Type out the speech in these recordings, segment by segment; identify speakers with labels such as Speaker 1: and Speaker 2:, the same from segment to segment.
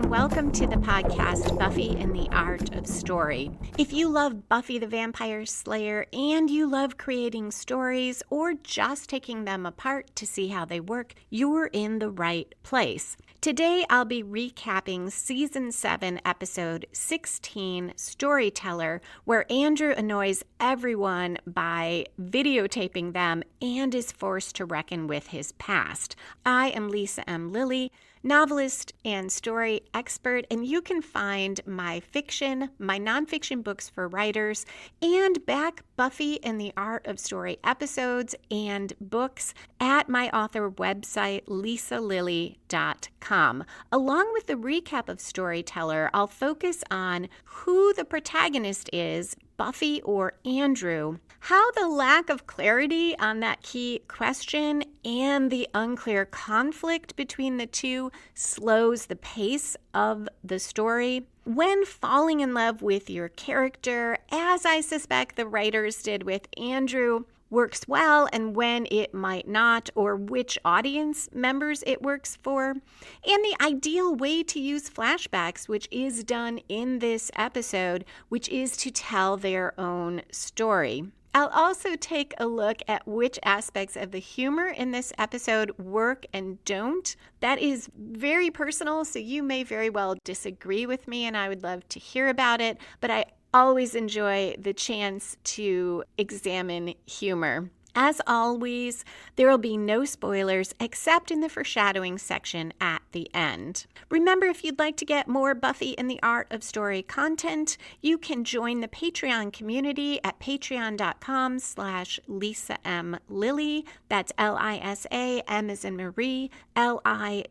Speaker 1: welcome to the podcast, Buffy and the Art of Story. If you love Buffy the Vampire Slayer and you love creating stories or just taking them apart to see how they work, you're in the right place. Today, I'll be recapping Season 7, Episode 16, Storyteller, where Andrew annoys everyone by videotaping them and is forced to reckon with his past. I am Lisa M. Lilly, novelist and story expert, and you can find my fiction, my nonfiction books for writers, and back Buffy and the Art of Story episodes and books at my author website, lisalilly.com. Along with the recap of Storyteller, I'll focus on who the protagonist is, Buffy or Andrew, how the lack of clarity on that key question and the unclear conflict between the two slows the pace of the story, when falling in love with your character, as I suspect the writers did with Andrew, works well and when it might not, or which audience members it works for, and the ideal way to use flashbacks, which is done in this episode, which is to tell their own story. I'll also take a look at which aspects of the humor in this episode work and don't. That is very personal, so you may very well disagree with me, and I would love to hear about it, but I always enjoy the chance to examine humor. As always, there will be no spoilers except in the foreshadowing section at the end. Remember, if you'd like to get more Buffy and the Art of Story content, you can join the Patreon community at patreon.com/Lisa M. Lilly. That's Lisa, M as in Marie, Lilly.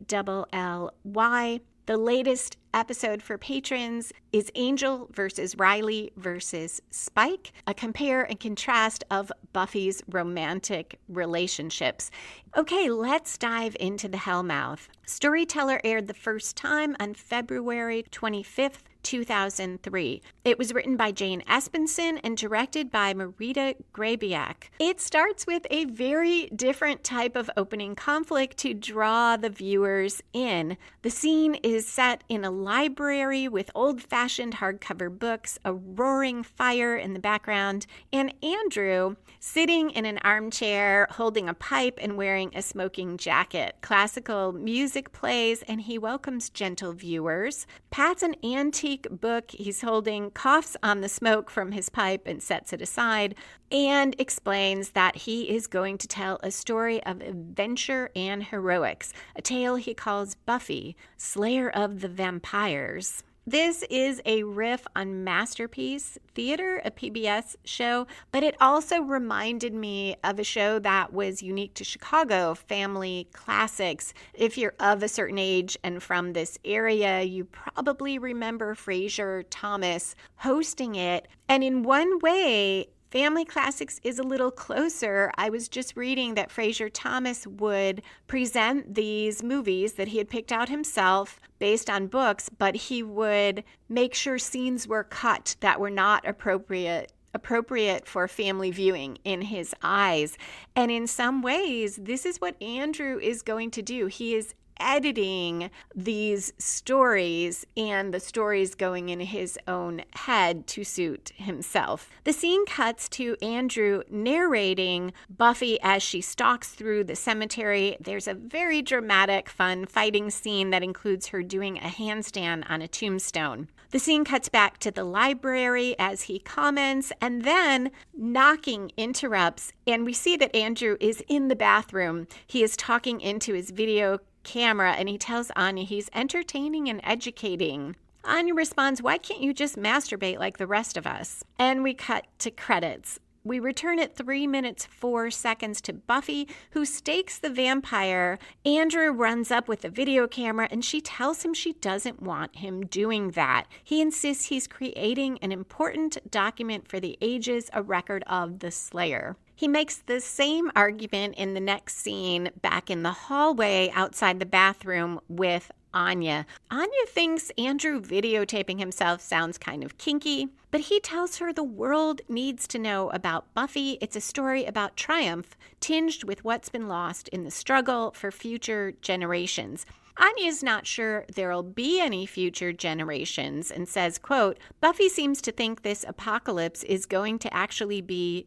Speaker 1: The latest episode for patrons is Angel versus Riley versus Spike, a compare and contrast of Buffy's romantic relationships. Okay, let's dive into the Hellmouth. Storyteller aired the first time on February 25th, 2003. It was written by Jane Espenson and directed by Marita Grabiak. It starts with a very different type of opening conflict to draw the viewers in. The scene is set in a library with old-fashioned hardcover books, a roaring fire in the background, and Andrew sitting in an armchair holding a pipe and wearing a smoking jacket. Classical music plays and he welcomes gentle viewers. Pat's an antique book he's holding, coughs on the smoke from his pipe and sets it aside, and explains that he is going to tell a story of adventure and heroics, a tale he calls Buffy, Slayer of the Vampires. This is a riff on Masterpiece Theater, a PBS show, but it also reminded me of a show that was unique to Chicago, Family Classics. If you're of a certain age and from this area, you probably remember Fraser Thomas hosting it. And in one way, Family Classics is a little closer. I was just reading that Fraser Thomas would present these movies that he had picked out himself based on books, but he would make sure scenes were cut that were not appropriate for family viewing in his eyes. And in some ways, this is what Andrew is going to do. He is editing these stories and the stories going in his own head to suit himself. The scene cuts to Andrew narrating Buffy as she stalks through the cemetery. There's a very dramatic, fun fighting scene that includes her doing a handstand on a tombstone. The scene cuts back to the library as he comments, and then knocking interrupts, and we see that Andrew is in the bathroom. He is talking into his video camera, and he tells Anya he's entertaining and educating. Anya responds, "Why can't you just masturbate like the rest of us?" And we cut to credits. We return at 3 minutes 4 seconds to Buffy, who stakes the vampire. Andrew runs up with the video camera, and she tells him she doesn't want him doing that. He insists he's creating an important document for the ages, a record of the Slayer. He makes the same argument in the next scene back in the hallway outside the bathroom with Anya. Anya thinks Andrew videotaping himself sounds kind of kinky, but he tells her the world needs to know about Buffy. It's a story about triumph, tinged with what's been lost in the struggle for future generations. Anya's not sure there'll be any future generations and says, quote, Buffy seems to think this apocalypse is going to actually be,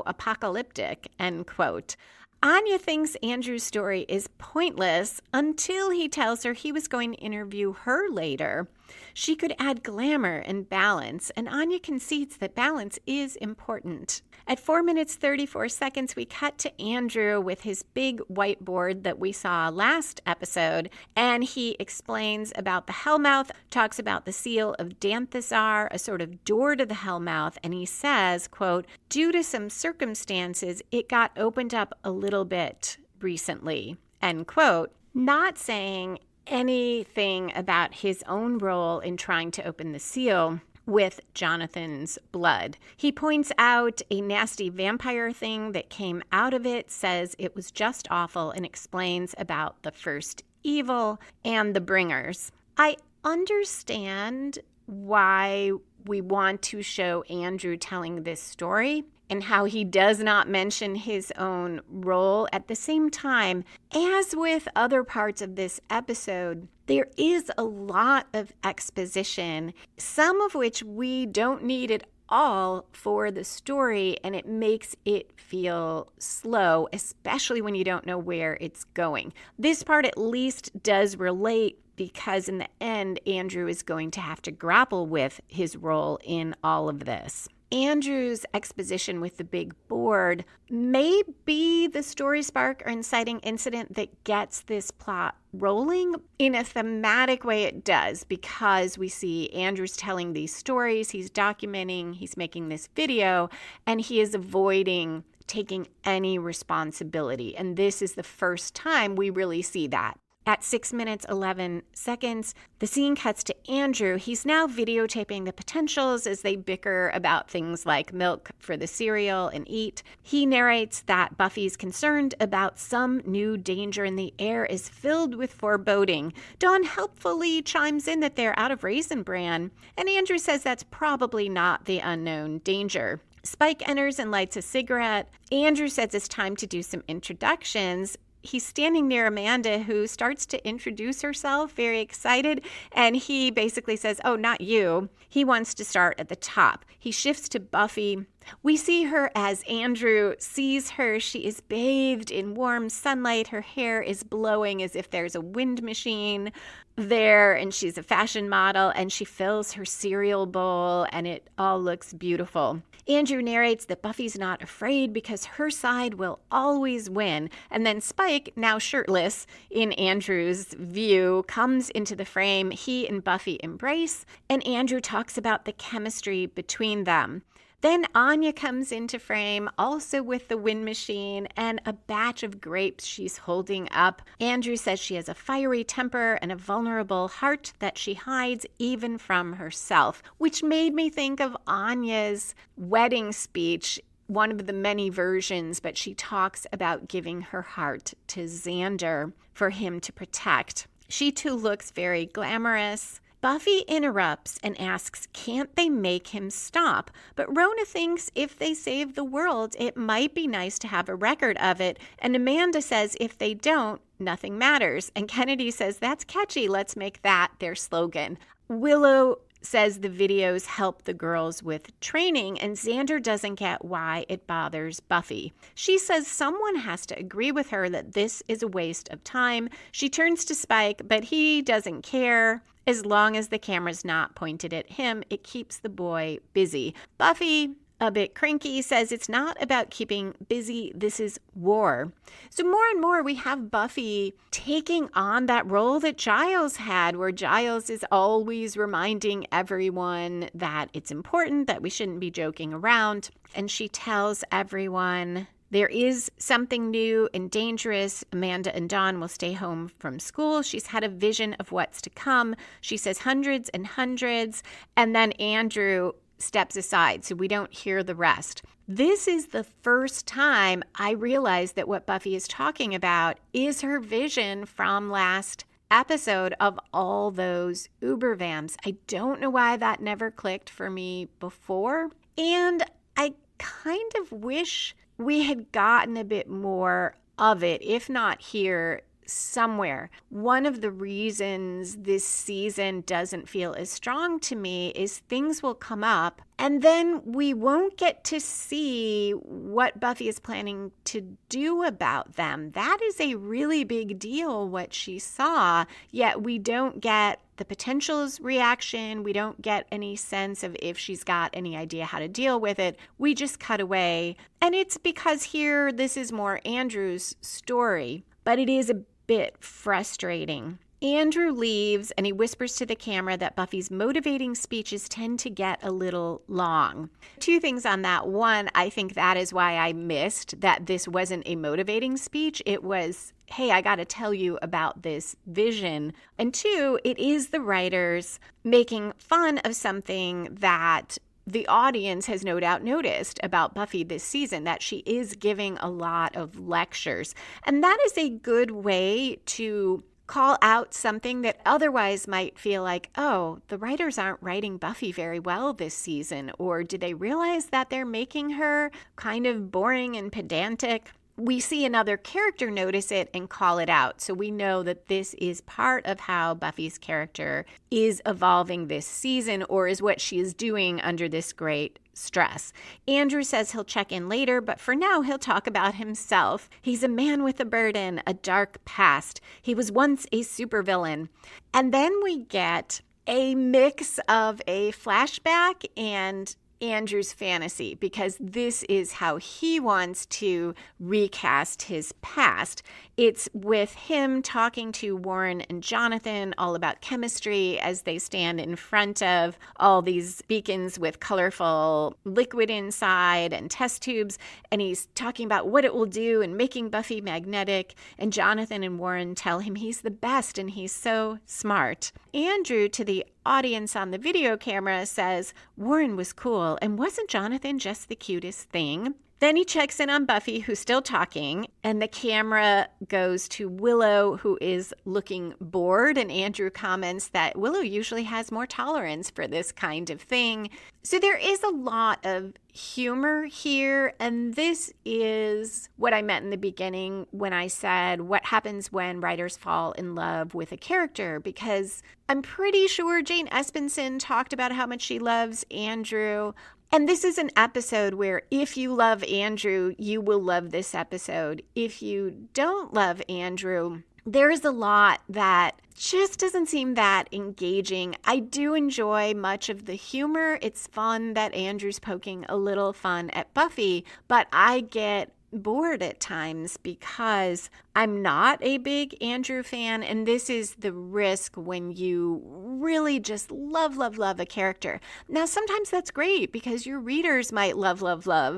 Speaker 1: apocalyptic, end quote. Anya thinks Andrew's story is pointless until he tells her he was going to interview her later. She could add glamour and balance, and Anya concedes that balance is important. At 4 minutes 34 seconds, we cut to Andrew with his big whiteboard that we saw last episode, and he explains about the Hellmouth, talks about the seal of Danthasar, a sort of door to the Hellmouth, and he says, quote, due to some circumstances, it got opened up a little bit recently, end quote, not saying anything about his own role in trying to open the seal with Jonathan's blood. He points out a nasty vampire thing that came out of it, says it was just awful, and explains about the first evil and the bringers. I understand why we want to show Andrew telling this story and how he does not mention his own role. At the same time, as with other parts of this episode, there is a lot of exposition, some of which we don't need at all for the story, and it makes it feel slow, especially when you don't know where it's going. This part at least does relate because in the end, Andrew is going to have to grapple with his role in all of this. Andrew's exposition with the big board may be the story spark or inciting incident that gets this plot rolling. In a thematic way, it does, because we see Andrew's telling these stories, he's documenting, he's making this video, and he is avoiding taking any responsibility. And this is the first time we really see that. At 6 minutes, 11 seconds, the scene cuts to Andrew. He's now videotaping the potentials as they bicker about things like milk for the cereal and eat. He narrates that Buffy's concerned about some new danger and the air is filled with foreboding. Dawn helpfully chimes in that they're out of Raisin Bran, and Andrew says that's probably not the unknown danger. Spike enters and lights a cigarette. Andrew says it's time to do some introductions. He's standing near Amanda, who starts to introduce herself, very excited, and he basically says, oh, not you. He wants to start at the top. He shifts to Buffy. We see her as Andrew sees her. She is bathed in warm sunlight. Her hair is blowing as if there's a wind machine there, and she's a fashion model, and she fills her cereal bowl, and it all looks beautiful. Andrew narrates that Buffy's not afraid because her side will always win. And then Spike, now shirtless in Andrew's view, comes into the frame. He and Buffy embrace, and Andrew talks about the chemistry between them. Then Anya comes into frame, also with the wind machine and a batch of grapes she's holding up. Andrew says she has a fiery temper and a vulnerable heart that she hides even from herself, which made me think of Anya's wedding speech, one of the many versions, but she talks about giving her heart to Xander for him to protect. She too looks very glamorous. Buffy interrupts and asks, can't they make him stop? But Rona thinks if they save the world, it might be nice to have a record of it. And Amanda says if they don't, nothing matters. And Kennedy says, that's catchy. Let's make that their slogan. Willow says the videos help the girls with training, and Xander doesn't get why it bothers Buffy. She says someone has to agree with her that this is a waste of time. She turns to Spike, but he doesn't care. As long as the camera's not pointed at him, it keeps the boy busy. Buffy, a bit cranky, says it's not about keeping busy, this is war. So more and more we have Buffy taking on that role that Giles had, where Giles is always reminding everyone that it's important, that we shouldn't be joking around. And she tells everyone there is something new and dangerous. Amanda and Dawn will stay home from school. She's had a vision of what's to come. She says hundreds and hundreds. And then Andrew steps aside, so we don't hear the rest. This is the first time I realized that what Buffy is talking about is her vision from last episode of all those Uber vamps. I don't know why that never clicked for me before. And I kind of wish we had gotten a bit more of it, if not here, somewhere. One of the reasons this season doesn't feel as strong to me is things will come up and then we won't get to see what Buffy is planning to do about them. That is a really big deal, what she saw, yet we don't get the potential's reaction. We don't get any sense of if she's got any idea how to deal with it. We just cut away. And it's because here, this is more Andrew's story, but it is a bit frustrating. Andrew leaves and he whispers to the camera that Buffy's motivating speeches tend to get a little long. Two things on that. One, I think that is why I missed that this wasn't a motivating speech. It was, hey, I got to tell you about this vision. And two, it is the writers making fun of something that the audience has no doubt noticed about Buffy this season, that she is giving a lot of lectures. And that is a good way to call out something that otherwise might feel like, oh, the writers aren't writing Buffy very well this season, or did they realize that they're making her kind of boring and pedantic? We see another character notice it and call it out. So we know that this is part of how Buffy's character is evolving this season, or is what she is doing under this great stress. Andrew says he'll check in later, but for now he'll talk about himself. He's a man with a burden, a dark past. He was once a supervillain. And then we get a mix of a flashback and Andrew's fantasy, because this is how he wants to recast his past. It's with him talking to Warren and Jonathan all about chemistry as they stand in front of all these beacons with colorful liquid inside and test tubes, and he's talking about what it will do and making Buffy magnetic, and Jonathan and Warren tell him he's the best and he's so smart. Andrew, to the audience on the video camera, says Warren was cool and wasn't Jonathan just the cutest thing? Then he checks in on Buffy, who's still talking, and the camera goes to Willow, who is looking bored, and Andrew comments that Willow usually has more tolerance for this kind of thing. So there is a lot of humor here, and this is what I meant in the beginning when I said what happens when writers fall in love with a character, because I'm pretty sure Jane Espenson talked about how much she loves Andrew. And this is an episode where if you love Andrew, you will love this episode. If you don't love Andrew, there is a lot that just doesn't seem that engaging. I do enjoy much of the humor. It's fun that Andrew's poking a little fun at Buffy, but I get bored at times because I'm not a big Andrew fan, and this is the risk when you really just love a character. Now, sometimes that's great because your readers might love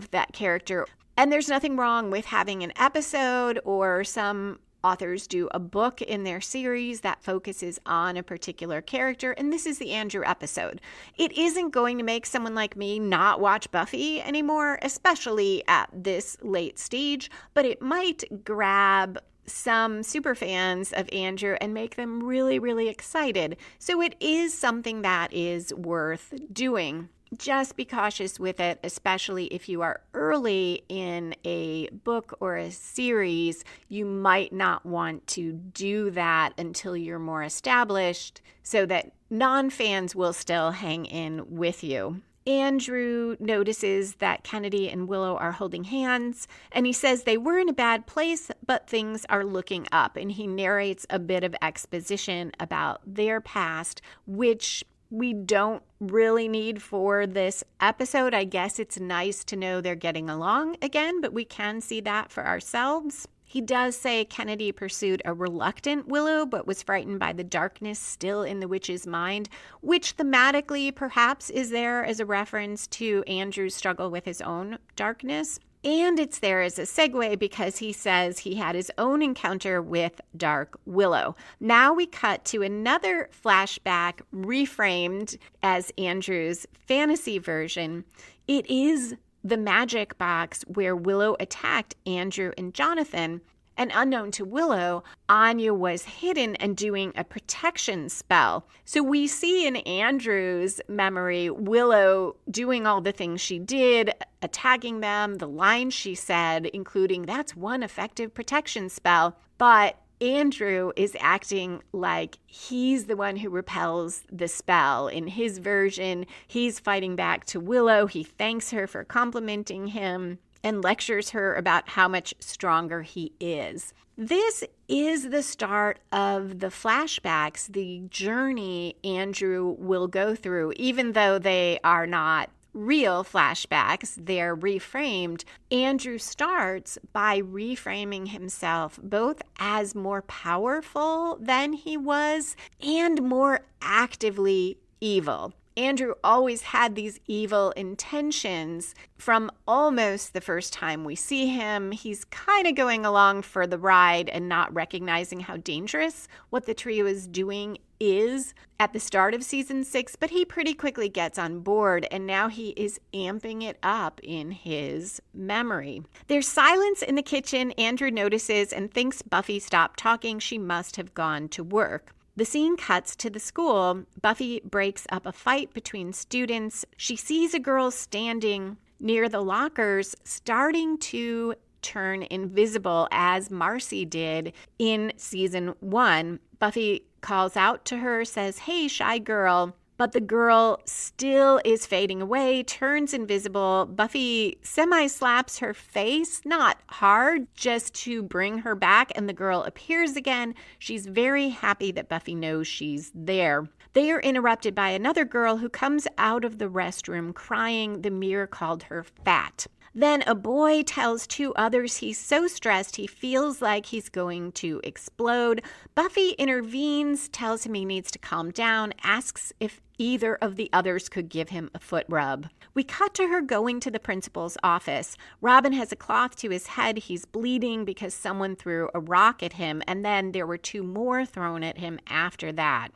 Speaker 1: that character, and there's nothing wrong with having an episode, or some authors do a book in their series that focuses on a particular character, and this is the Andrew episode. It isn't going to make someone like me not watch Buffy anymore, especially at this late stage, but it might grab some super fans of Andrew and make them really excited. So it is something that is worth doing. Just be cautious with it, especially if you are early in a book or a series. You might not want to do that until you're more established, so that non-fans will still hang in with you. Andrew notices that Kennedy and Willow are holding hands, and he says they were in a bad place, but things are looking up. And he narrates a bit of exposition about their past, which we don't really need for this episode. I guess it's nice to know they're getting along again, but we can see that for ourselves. He does say Kennedy pursued a reluctant Willow, but was frightened by the darkness still in the witch's mind, which thematically perhaps is there as a reference to Andrew's struggle with his own darkness. And it's there as a segue because he says he had his own encounter with Dark Willow. Now we cut to another flashback reframed as Andrew's fantasy version. It is the magic box where Willow attacked Andrew and Jonathan. And unknown to Willow, Anya was hidden and doing a protection spell. So we see in Andrew's memory, Willow doing all the things she did, attacking them, the lines she said, including, "That's one effective protection spell." But Andrew is acting like he's the one who repels the spell. In his version, he's fighting back to Willow. He thanks her for complimenting him and lectures her about how much stronger he is. This is the start of the flashbacks, the journey Andrew will go through, even though they are not real flashbacks, they're reframed. Andrew starts by reframing himself both as more powerful than he was and more actively evil. Andrew always had these evil intentions from almost the first time we see him. He's kind of going along for the ride and not recognizing how dangerous what the trio is doing is at the start of season 6, but he pretty quickly gets on board, and now he is amping it up in his memory. There's silence in the kitchen. Andrew notices and thinks Buffy stopped talking. She must have gone to work. The scene cuts to the school. Buffy breaks up a fight between students. She sees a girl standing near the lockers starting to turn invisible, as Marcy did in season 1. Buffy calls out to her, says, "Hey, shy girl." But the girl still is fading away, turns invisible. Buffy semi-slaps her face, not hard, just to bring her back, and the girl appears again. She's very happy that Buffy knows she's there. They are interrupted by another girl who comes out of the restroom crying. The mirror called her fat. Then a boy tells 2 others he's so stressed he feels like he's going to explode. Buffy intervenes, tells him he needs to calm down, asks if either of the others could give him a foot rub. We cut to her going to the principal's office. Robin has a cloth to his head. He's bleeding because someone threw a rock at him, and then there were 2 more thrown at him after that.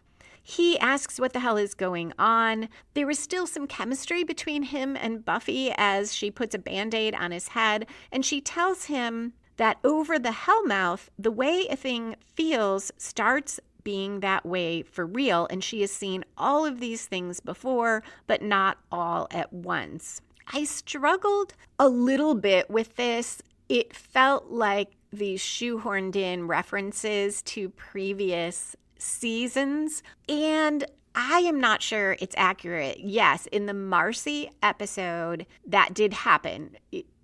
Speaker 1: He asks what the hell is going on. There is still some chemistry between him and Buffy as she puts a Band-Aid on his head, and she tells him that over the Hellmouth, the way a thing feels starts being that way for real, and she has seen all of these things before, but not all at once. I struggled a little bit with this. It felt like these shoehorned in references to previous seasons, and I am not sure it's accurate. Yes, in the Marcy episode, that did happen.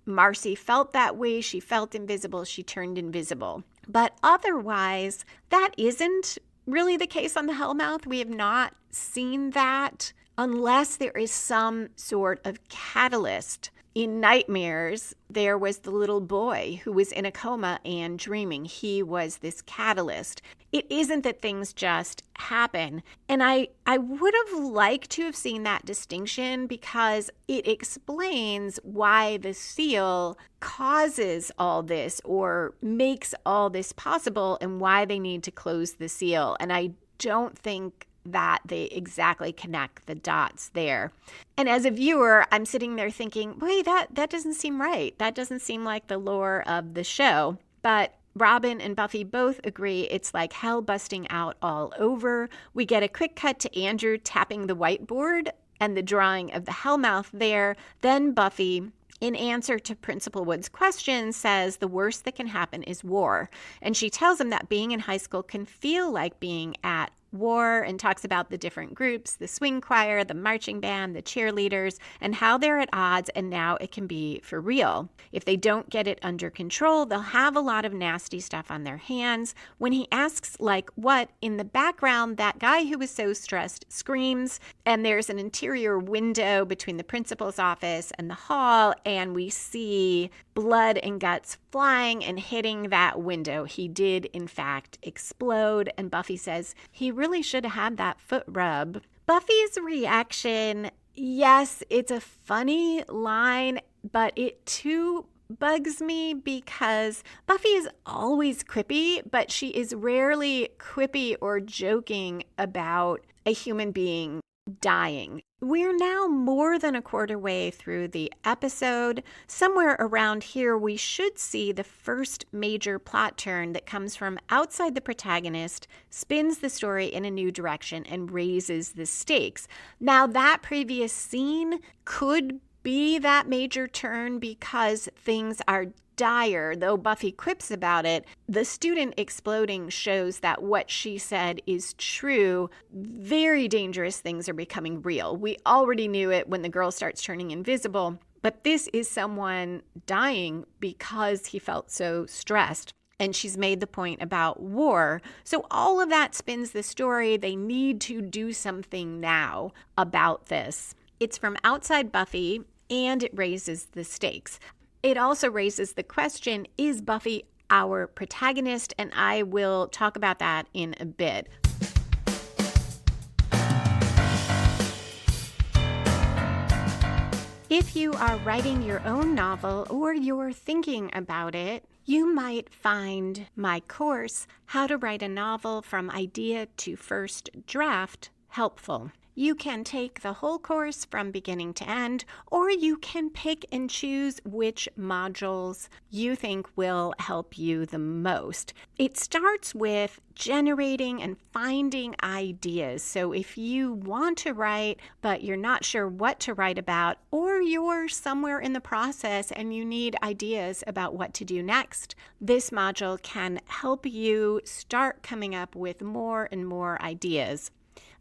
Speaker 1: Marcy felt that way. She felt invisible. She turned invisible. But otherwise, that isn't really the case on the Hellmouth. We have not seen that unless there is some sort of catalyst. In Nightmares, there was the little boy who was in a coma and dreaming. He was this catalyst. It isn't that things just happen. And I would have liked to have seen that distinction because it explains why the seal causes all this or makes all this possible and why they need to close the seal. And I don't think that they exactly connect the dots there. And as a viewer, I'm sitting there thinking, wait, that doesn't seem right. That doesn't seem like the lore of the show. But Robin and Buffy both agree it's like hell busting out all over. We get a quick cut to Andrew tapping the whiteboard and the drawing of the Hellmouth there. Then Buffy, in answer to Principal Wood's question, says the worst that can happen is war. And she tells him that being in high school can feel like being at war, and talks about the different groups, the swing choir, the marching band, the cheerleaders, and how they're at odds, and now it can be for real. If they don't get it under control, they'll have a lot of nasty stuff on their hands. When he asks, like, what, in the background, that guy who was so stressed screams, and there's an interior window between the principal's office and the hall, and we see blood and guts flying and hitting that window. He did, in fact, explode, and Buffy says he really should have had that foot rub. Buffy's reaction, yes, it's a funny line, but it too bugs me because Buffy is always quippy, but she is rarely quippy or joking about a human being dying. We're now more than a quarter way through the episode. Somewhere around here, we should see the first major plot turn that comes from outside the protagonist, spins the story in a new direction, and raises the stakes. Now, that previous scene could be that major turn because things are dire, though Buffy quips about it. The student exploding shows that what she said is true. Very dangerous things are becoming real. We already knew it when the girl starts turning invisible, but this is someone dying because he felt so stressed. And she's made the point about war. So all of that spins the story. They need to do something now about this. It's from outside Buffy, and it raises the stakes. It also raises the question, is Buffy our protagonist? And I will talk about that in a bit. If you are writing your own novel or you're thinking about it, you might find my course, How to Write a Novel from Idea to First Draft, helpful. You can take the whole course from beginning to end, or you can pick and choose which modules you think will help you the most. It starts with generating and finding ideas. So if you want to write, but you're not sure what to write about, or you're somewhere in the process and you need ideas about what to do next, this module can help you start coming up with more and more ideas.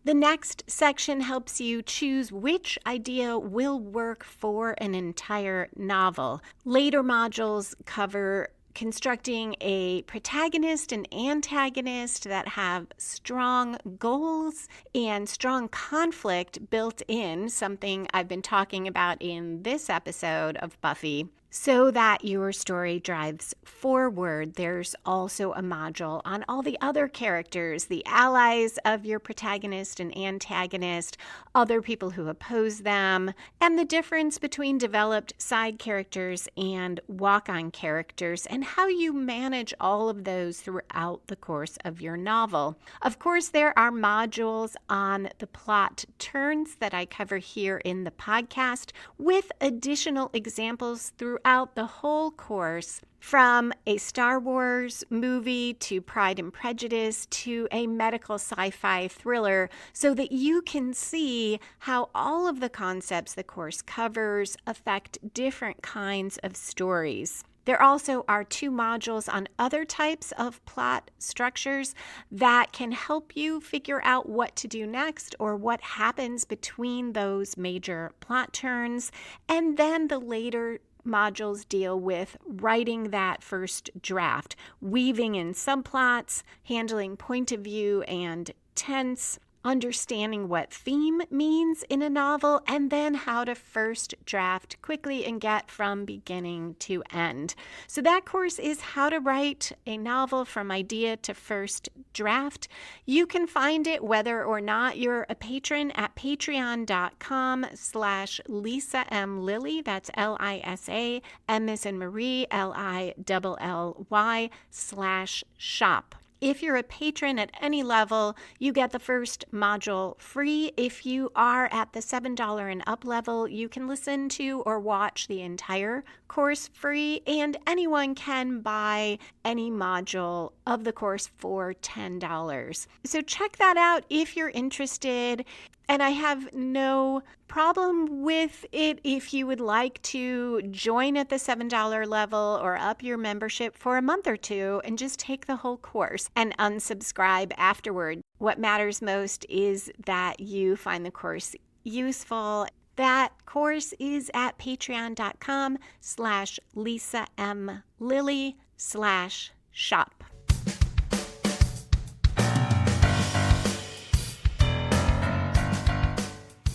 Speaker 1: The next section helps you choose which idea will work for an entire novel. Later modules cover constructing a protagonist and antagonist that have strong goals and strong conflict built in, something I've been talking about in this episode of Buffy, so that your story drives forward. There's also a module on all the other characters, the allies of your protagonist and antagonist, other people who oppose them, and the difference between developed side characters and walk-on characters, and how you manage all of those throughout the course of your novel. Of course, there are modules on the plot turns that I cover here in the podcast, with additional examples throughout the whole course, from a Star Wars movie to Pride and Prejudice to a medical sci-fi thriller, so that you can see how all of the concepts the course covers affect different kinds of stories. There also are 2 modules on other types of plot structures that can help you figure out what to do next or what happens between those major plot turns. And then the later modules deal with writing that first draft, weaving in subplots, handling point of view and tense, understanding what theme means in a novel, and then how to first draft quickly and get from beginning to end. So that course is How to Write a Novel from Idea to First Draft. You can find it whether or not you're a patron at patreon.com/Lisa M. Lilly. That's Lisa, M as in Marie, LILLY/shop. If you're a patron at any level, you get the first module free. If you are at the $7 and up level, you can listen to or watch the entire course free, and anyone can buy any module of the course for $10. So check that out if you're interested. And I have no problem with it if you would like to join at the $7 level or up your membership for a month or 2 and just take the whole course and unsubscribe afterward. What matters most is that you find the course useful. That course is at patreon.com/Lisa M. Lilly/shop.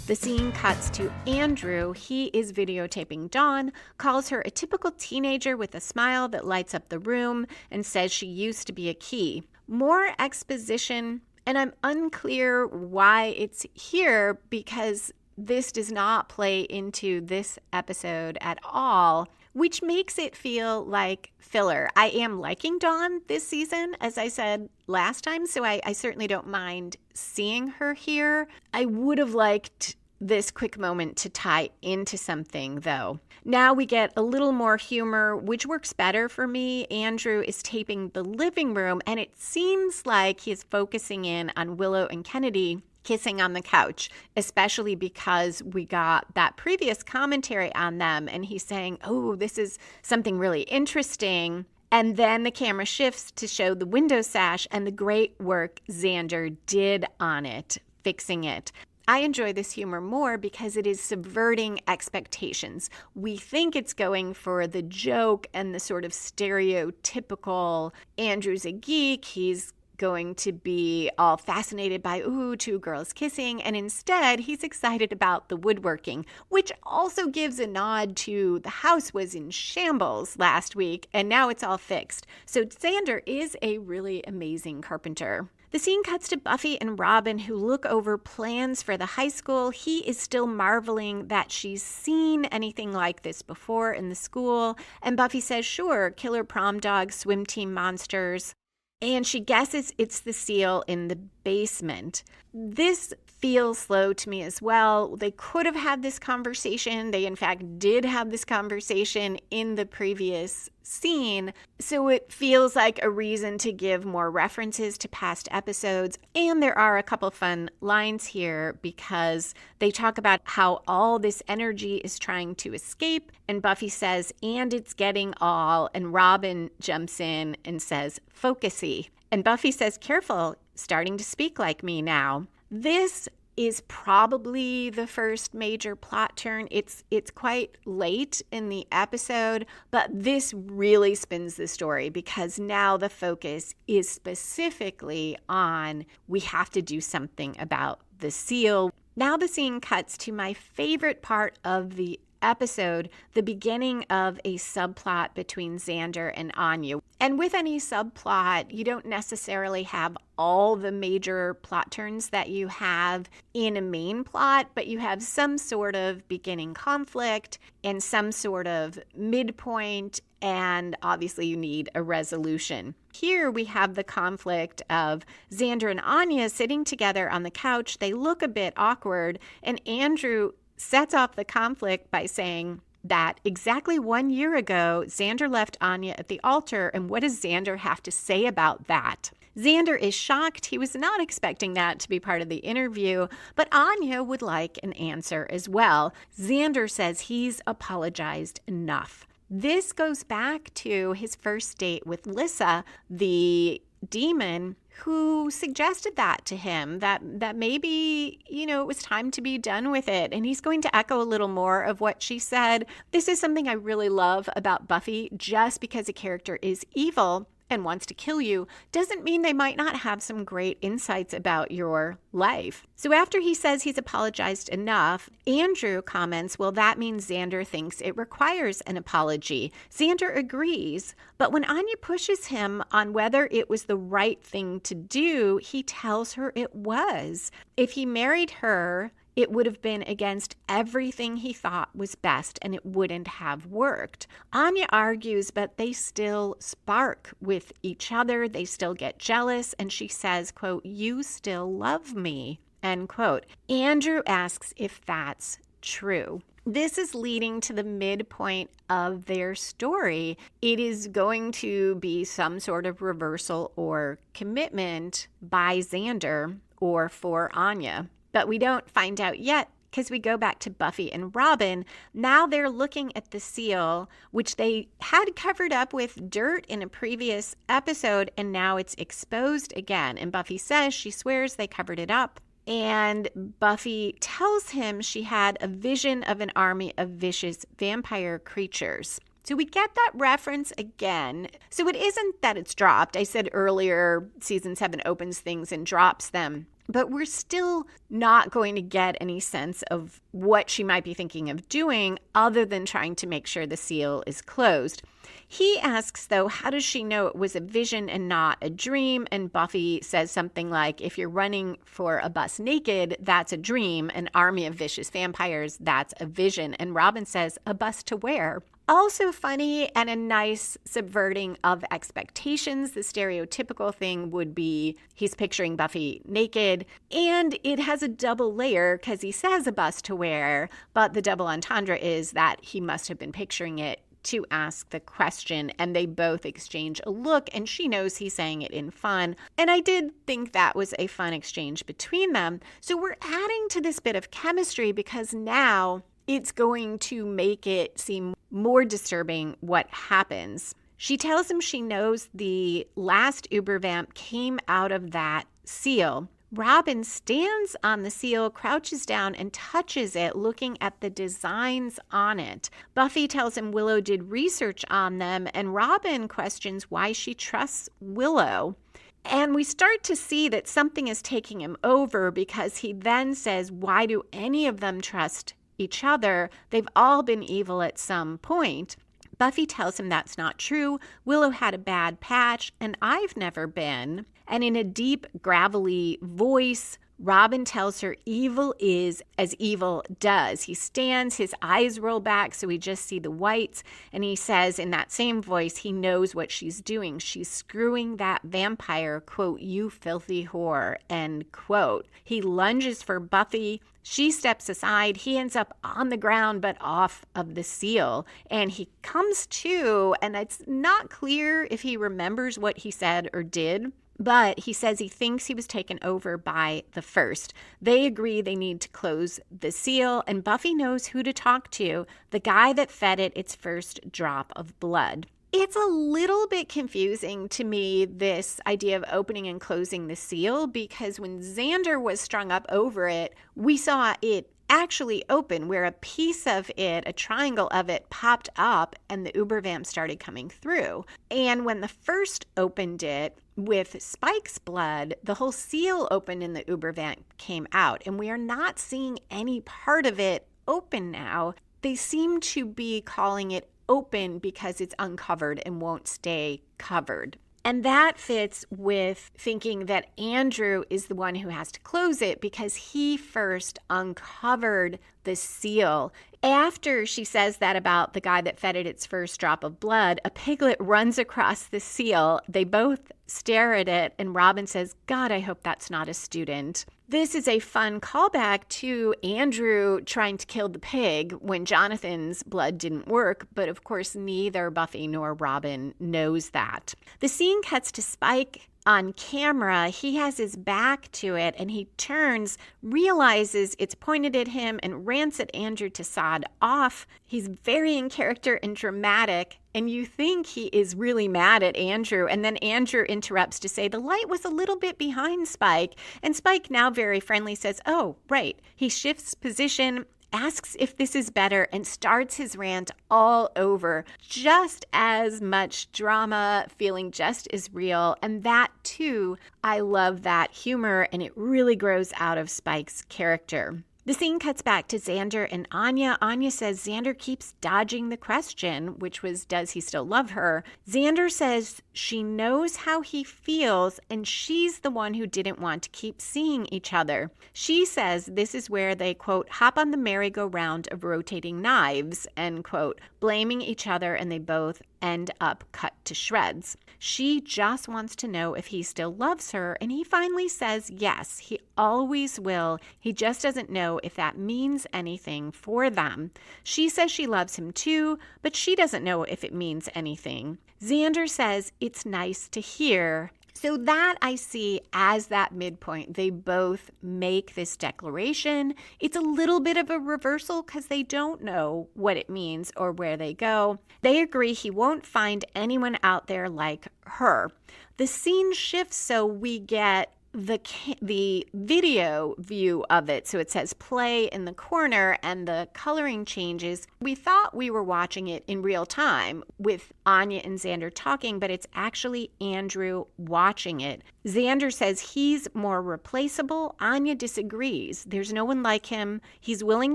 Speaker 1: The scene cuts to Andrew. He is videotaping Dawn, calls her a typical teenager with a smile that lights up the room, and says she used to be a key. More exposition, and I'm unclear why it's here because this does not play into this episode at all, which makes it feel like filler. I am liking Dawn this season, as I said last time, so I certainly don't mind seeing her here. I would have liked this quick moment to tie into something, though. Now we get a little more humor, which works better for me. Andrew is taping the living room, and it seems like he's focusing in on Willow and Kennedy kissing on the couch, especially because we got that previous commentary on them. And he's saying, oh, this is something really interesting. And then the camera shifts to show the window sash and the great work Xander did on it, fixing it. I enjoy this humor more because it is subverting expectations. We think it's going for the joke and the sort of stereotypical Andrew's a geek, he's going to be all fascinated by, ooh, two girls kissing, and instead he's excited about the woodworking, which also gives a nod to the house was in shambles last week and now it's all fixed. So Xander is a really amazing carpenter. The scene cuts to Buffy and Robin, who look over plans for the high school. He is still marveling that she's seen anything like this before in the school, and Buffy says, sure, killer prom dogs, swim team monsters. And she guesses it's the seal in the basement. This feels slow to me as well. They could have had this conversation. They, in fact, did have this conversation in the previous scene. So it feels like a reason to give more references to past episodes. And there are a couple fun lines here because they talk about how all this energy is trying to escape. And Buffy says, and it's getting all. And Robin jumps in and says, focusy. And Buffy says, careful, starting to speak like me now. This is probably the first major plot turn. It's quite late in the episode, but this really spins the story because now the focus is specifically on we have to do something about the seal. Now the scene cuts to my favorite part of the episode, the beginning of a subplot between Xander and Anya. And with any subplot, you don't necessarily have all the major plot turns that you have in a main plot, but you have some sort of beginning conflict and some sort of midpoint, and obviously you need a resolution. Here we have the conflict of Xander and Anya sitting together on the couch. They look a bit awkward, and Andrew sets off the conflict by saying that exactly 1 year ago, Xander left Anya at the altar, and what does Xander have to say about that? Xander is shocked. He was not expecting that to be part of the interview, but Anya would like an answer as well. Xander says he's apologized enough. This goes back to his first date with Lissa, the demon, who suggested that to him, that maybe, it was time to be done with it. And he's going to echo a little more of what she said. This is something I really love about Buffy. Just because a character is evil and wants to kill you doesn't mean they might not have some great insights about your life. So after he says he's apologized enough, Andrew comments, well, that means Xander thinks it requires an apology. Xander agrees, but when Anya pushes him on whether it was the right thing to do, he tells her it was. If he married her, it would have been against everything he thought was best, and it wouldn't have worked. Anya argues, but they still spark with each other. They still get jealous, and she says, quote, you still love me, end quote. Andrew asks if that's true. This is leading to the midpoint of their story. It is going to be some sort of reversal or commitment by Xander or for Anya. But we don't find out yet because we go back to Buffy and Robin. Now they're looking at the seal, which they had covered up with dirt in a previous episode, and now it's exposed again. And Buffy says she swears they covered it up. And Buffy tells him she had a vision of an army of vicious vampire creatures. So we get that reference again. So it isn't that it's dropped. I said earlier, season 7 opens things and drops them. But we're still not going to get any sense of what she might be thinking of doing other than trying to make sure the seal is closed. He asks, though, how does she know it was a vision and not a dream? And Buffy says something like, if you're running for a bus naked, that's a dream. An army of vicious vampires, that's a vision. And Robin says, a bus to where? Also funny and a nice subverting of expectations. The stereotypical thing would be he's picturing Buffy naked, and it has a double layer because he says a bus to wear, but the double entendre is that he must have been picturing it to ask the question, and they both exchange a look, and she knows he's saying it in fun. And I did think that was a fun exchange between them. So we're adding to this bit of chemistry because now it's going to make it seem more disturbing what happens. She tells him she knows the last Ubervamp came out of that seal. Robin stands on the seal, crouches down, and touches it, looking at the designs on it. Buffy tells him Willow did research on them, and Robin questions why she trusts Willow. And we start to see that something is taking him over because he then says, why do any of them trust each other? They've all been evil at some point. Buffy tells him that's not true. Willow had a bad patch, and I've never been. And in a deep, gravelly voice, Robin tells her evil is as evil does. He stands, his eyes roll back, so we just see the whites. And he says in that same voice, he knows what she's doing. She's screwing that vampire, quote, you filthy whore, end quote. He lunges for Buffy. She steps aside. He ends up on the ground, but off of the seal. And he comes to, and it's not clear if he remembers what he said or did, but he says he thinks he was taken over by the first. They agree they need to close the seal, and Buffy knows who to talk to, the guy that fed it its first drop of blood. It's a little bit confusing to me, this idea of opening and closing the seal, because when Xander was strung up over it, we saw it actually open, where a piece of it, a triangle of it, popped up and the Ubervamp started coming through. And when the first opened it with Spike's blood, the whole seal opened and the Ubervamp came out. And we are not seeing any part of it open now. They seem to be calling it open because it's uncovered and won't stay covered. And that fits with thinking that Andrew is the one who has to close it because he first uncovered the seal. After she says that about the guy that fed it its first drop of blood, a piglet runs across the seal. They both stare at it, and Robin says, God, I hope that's not a student. This is a fun callback to Andrew trying to kill the pig when Jonathan's blood didn't work, but of course neither Buffy nor Robin knows that. The scene cuts to Spike on camera. He has his back to it, and he turns, realizes it's pointed at him, and rants at Andrew to sod off. He's very in character and dramatic, and you think he is really mad at Andrew. And then Andrew interrupts to say the light was a little bit behind Spike. And Spike, now very friendly, says, oh, right. He shifts position, asks if this is better, and starts his rant all over. Just as much drama, feeling just as real. And that, too, I love that humor, and it really grows out of Spike's character. The scene cuts back to Xander and Anya. Anya says Xander keeps dodging the question, which was, does he still love her? Xander says she knows how he feels, and she's the one who didn't want to keep seeing each other. She says this is where they, quote, hop on the merry-go-round of rotating knives, end quote, blaming each other, and they both end up cut to shreds. She just wants to know if he still loves her, and he finally says yes, he always will. He just doesn't know if that means anything for them. She says she loves him too, but she doesn't know if it means anything. Xander says it's nice to hear. So that I see as that midpoint. They both make this declaration. It's a little bit of a reversal because they don't know what it means or where they go. They agree he won't find anyone out there like her. The scene shifts so we get the video view of it. So it says play in the corner and the coloring changes. We thought we were watching it in real time with Anya and Xander talking, but it's actually Andrew watching it. Xander says he's more replaceable. Anya disagrees. There's no one like him. He's willing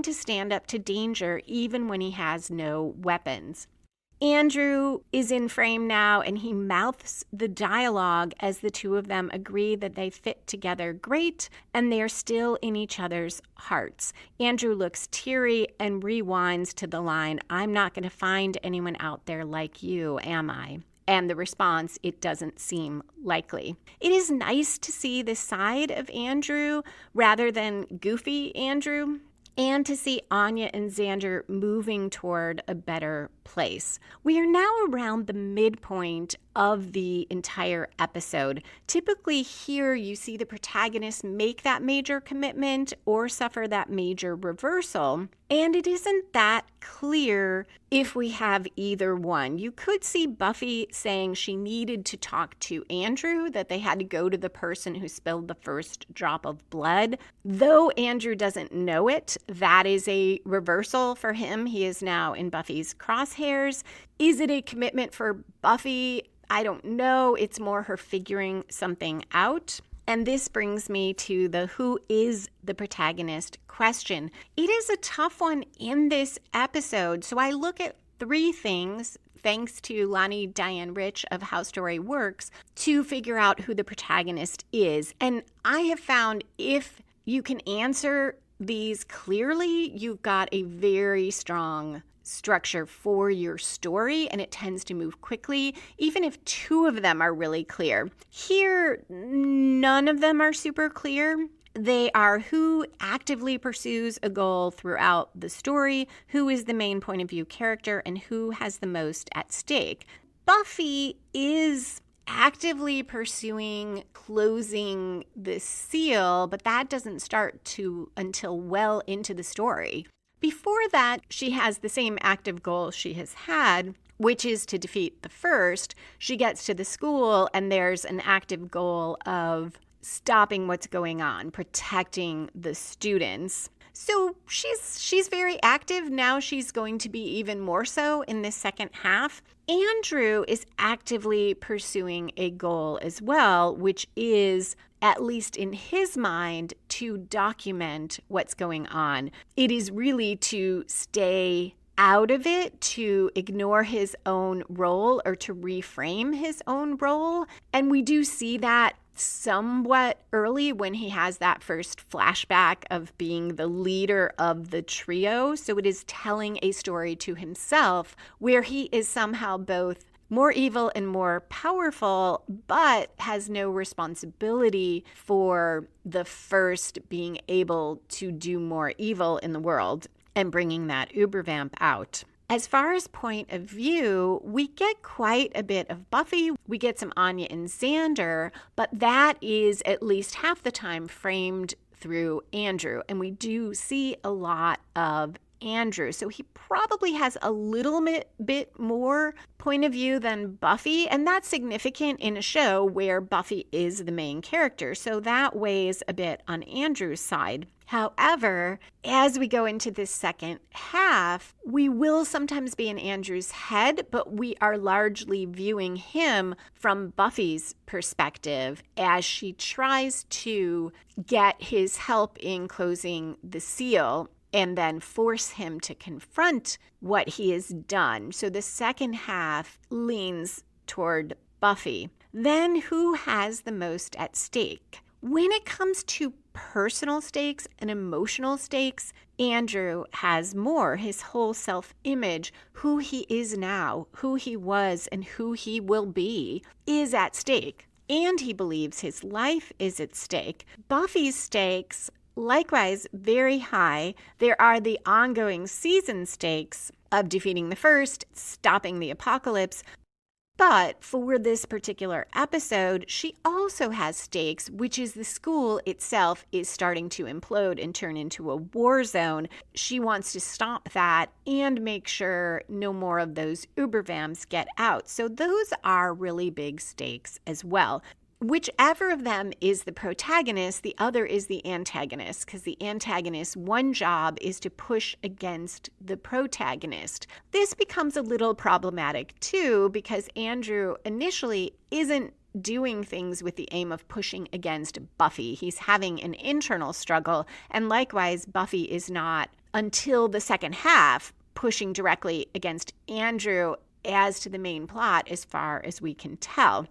Speaker 1: to stand up to danger even when he has no weapons. Andrew is in frame now, and he mouths the dialogue as the two of them agree that they fit together great, and they're still in each other's hearts. Andrew looks teary and rewinds to the line, I'm not going to find anyone out there like you, am I? And the response, it doesn't seem likely. It is nice to see this side of Andrew rather than goofy Andrew. and to see Anya and Xander moving toward a better place. We are now around the midpoint of the entire episode. Typically here you see the protagonist make that major commitment or suffer that major reversal, and it isn't that clear if we have either one. You could see Buffy saying she needed to talk to Andrew, that they had to go to the person who spilled the first drop of blood. Though Andrew doesn't know it, that is a reversal for him. He is now in Buffy's crosshairs. Is it a commitment for Buffy? I don't know. It's more her figuring something out. And this brings me to the who is the protagonist question. It is a tough one in this episode. So I look at three things, thanks to Lonnie Diane Rich of How Story Works, to figure out who the protagonist is. And I have found if you can answer these clearly, you've got a very strong structure for your story, and it tends to move quickly, even if two of them are really clear. Here, none of them are super clear. They are who actively pursues a goal throughout the story, who is the main point of view character, and who has the most at stake. Buffy is actively pursuing closing the seal, but that doesn't start until well into the story. Before that, she has the same active goal she has had, which is to defeat the first. She gets to the school, and there's an active goal of stopping what's going on, protecting the students. So she's very active. Now she's going to be even more so in this second half. Andrew is actively pursuing a goal as well, which is, at least in his mind, to document what's going on. It is really to stay out of it, to ignore his own role or to reframe his own role. And we do see that somewhat early when he has that first flashback of being the leader of the trio. So it is telling a story to himself where he is somehow both more evil and more powerful, but has no responsibility for the first being able to do more evil in the world and bringing that Ubervamp out. As far as point of view, we get quite a bit of Buffy. We get some Anya and Xander, but that is at least half the time framed through Andrew. And we do see a lot of Andrew. So he probably has a little bit more point of view than Buffy. And that's significant in a show where Buffy is the main character. So that weighs a bit on Andrew's side. However, as we go into this second half, we will sometimes be in Andrew's head, but we are largely viewing him from Buffy's perspective as she tries to get his help in closing the seal and then force him to confront what he has done. So the second half leans toward Buffy. Then who has the most at stake? When it comes to personal stakes and emotional stakes, Andrew has more. His whole self-image, who he is now, who he was, and who he will be, is at stake. And he believes his life is at stake. Buffy's stakes, likewise, very high. There are the ongoing season stakes of defeating the first, stopping the apocalypse. But for this particular episode, she also has stakes, which is the school itself is starting to implode and turn into a war zone. She wants to stop that and make sure no more of those Ubervamps get out. So those are really big stakes as well. Whichever of them is the protagonist, the other is the antagonist, because the antagonist's one job is to push against the protagonist. This becomes a little problematic too, because Andrew initially isn't doing things with the aim of pushing against Buffy. He's having an internal struggle, and likewise, Buffy is not, until the second half, pushing directly against Andrew as to the main plot as far as we can tell.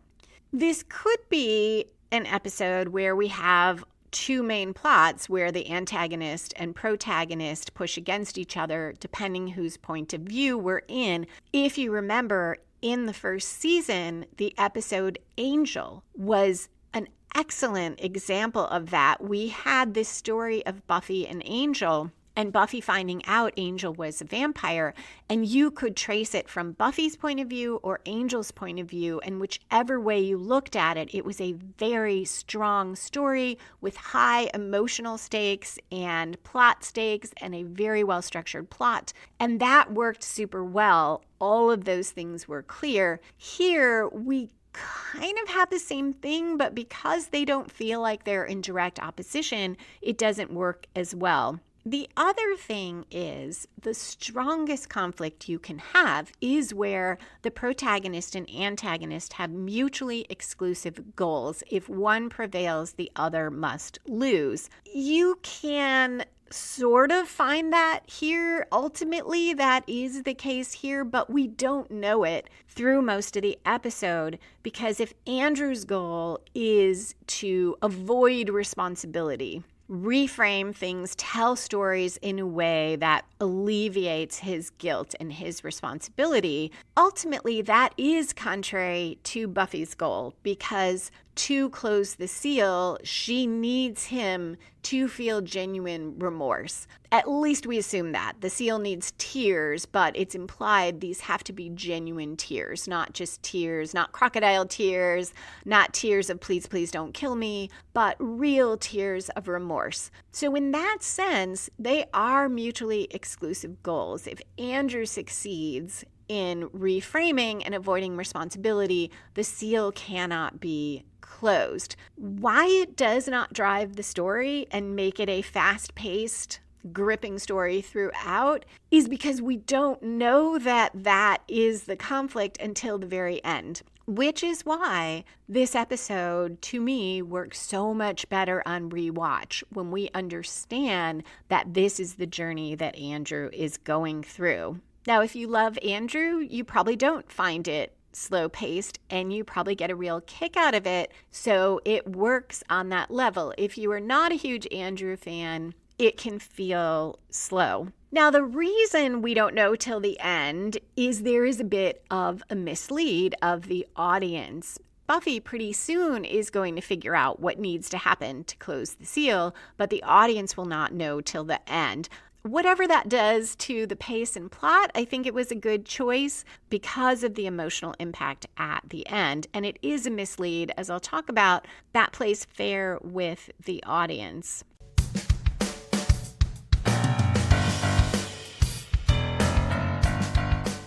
Speaker 1: This could be an episode where we have two main plots where the antagonist and protagonist push against each other, depending whose point of view we're in. If you remember, in the first season, the episode Angel was an excellent example of that. We had this story of Buffy and Angel, and Buffy finding out Angel was a vampire. And you could trace it from Buffy's point of view or Angel's point of view. And whichever way you looked at it, it was a very strong story with high emotional stakes and plot stakes and a very well-structured plot. And that worked super well. All of those things were clear. Here, we kind of have the same thing, but because they don't feel like they're in direct opposition, it doesn't work as well. The other thing is the strongest conflict you can have is where the protagonist and antagonist have mutually exclusive goals. If one prevails, the other must lose. You can sort of find that here. Ultimately, that is the case here, but we don't know it through most of the episode, because if Andrew's goal is to avoid responsibility, reframe things, tell stories in a way that alleviates his guilt and his responsibility, ultimately that is contrary to Buffy's goal, because to close the seal, she needs him to feel genuine remorse. At least we assume that. The seal needs tears, but it's implied these have to be genuine tears, not just tears, not crocodile tears, not tears of please, please don't kill me, but real tears of remorse. So in that sense, they are mutually exclusive goals. If Andrew succeeds in reframing and avoiding responsibility, the seal cannot be closed. Why it does not drive the story and make it a fast-paced, gripping story throughout is because we don't know that that is the conflict until the very end, which is why this episode, to me, works so much better on rewatch when we understand that this is the journey that Andrew is going through. Now, if you love Andrew, you probably don't find it slow-paced, and you probably get a real kick out of it, so it works on that level. If you are not a huge Andrew fan, it can feel slow. Now, the reason we don't know till the end is there is a bit of a mislead of the audience. Buffy pretty soon is going to figure out what needs to happen to close the seal, but the audience will not know till the end. Whatever that does to the pace and plot, I think it was a good choice because of the emotional impact at the end. And it is a mislead, as I'll talk about, that plays fair with the audience.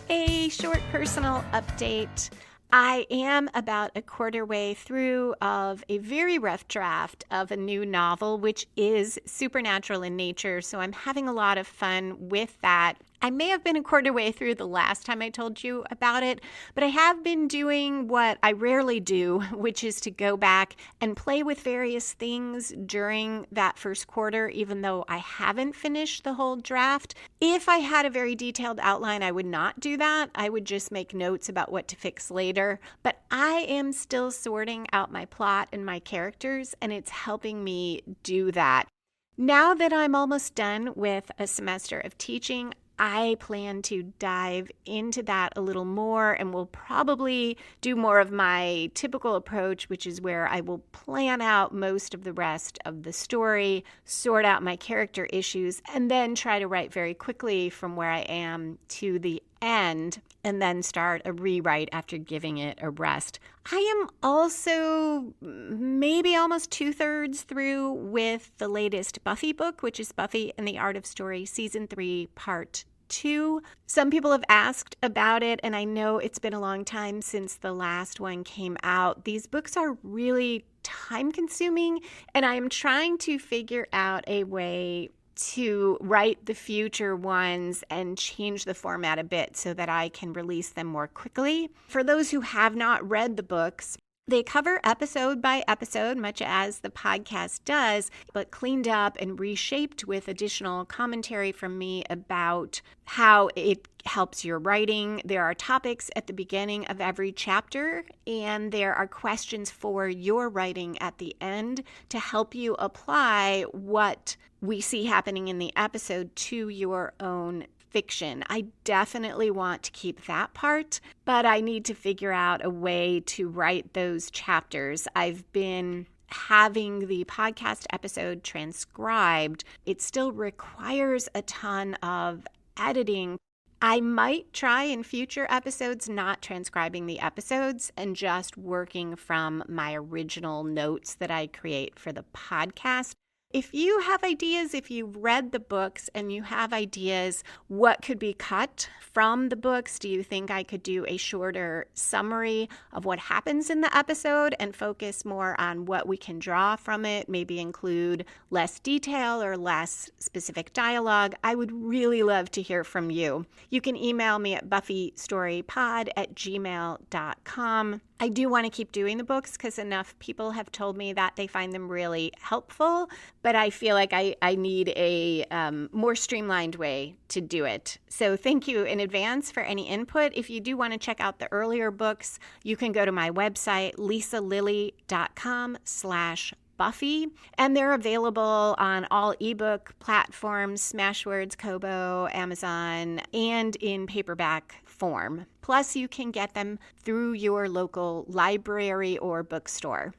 Speaker 1: A short personal update. I am about a quarter way through of a very rough draft of a new novel, which is supernatural in nature, so I'm having a lot of fun with that. I may have been a quarter way through the last time I told you about it, but I have been doing what I rarely do, which is to go back and play with various things during that first quarter, even though I haven't finished the whole draft. If I had a very detailed outline, I would not do that. I would just make notes about what to fix later. But I am still sorting out my plot and my characters, and it's helping me do that. Now that I'm almost done with a semester of teaching, I plan to dive into that a little more, and will probably do more of my typical approach, which is where I will plan out most of the rest of the story, sort out my character issues, and then try to write very quickly from where I am to the end, and then start a rewrite after giving it a rest. I am also maybe almost 2/3 through with the latest Buffy book, which is Buffy and the Art of Story, Season 3, Part 2. Some people have asked about it, and I know it's been a long time since the last one came out. These books are really time-consuming, and I am trying to figure out a way to write the future ones and change the format a bit so that I can release them more quickly. For those who have not read the books, they cover episode by episode, much as the podcast does, but cleaned up and reshaped with additional commentary from me about how it helps your writing. There are topics at the beginning of every chapter, and there are questions for your writing at the end to help you apply what we see happening in the episode to your own fiction. I definitely want to keep that part, but I need to figure out a way to write those chapters. I've been having the podcast episode transcribed, it still requires a ton of editing. I might try in future episodes not transcribing the episodes and just working from my original notes that I create for the podcast. If you have ideas, if you've read the books and you have ideas, what could be cut from the books? Do you think I could do a shorter summary of what happens in the episode and focus more on what we can draw from it, maybe include less detail or less specific dialogue? I would really love to hear from you. You can email me at buffystorypod@gmail.com. I do want to keep doing the books because enough people have told me that they find them really helpful, but I feel like I need a more streamlined way to do it. So thank you in advance for any input. If you do want to check out the earlier books, you can go to my website, lisalilly.com/Buffy, and they're available on all ebook platforms, Smashwords, Kobo, Amazon, and in paperback form. Plus, you can get them through your local library or bookstore.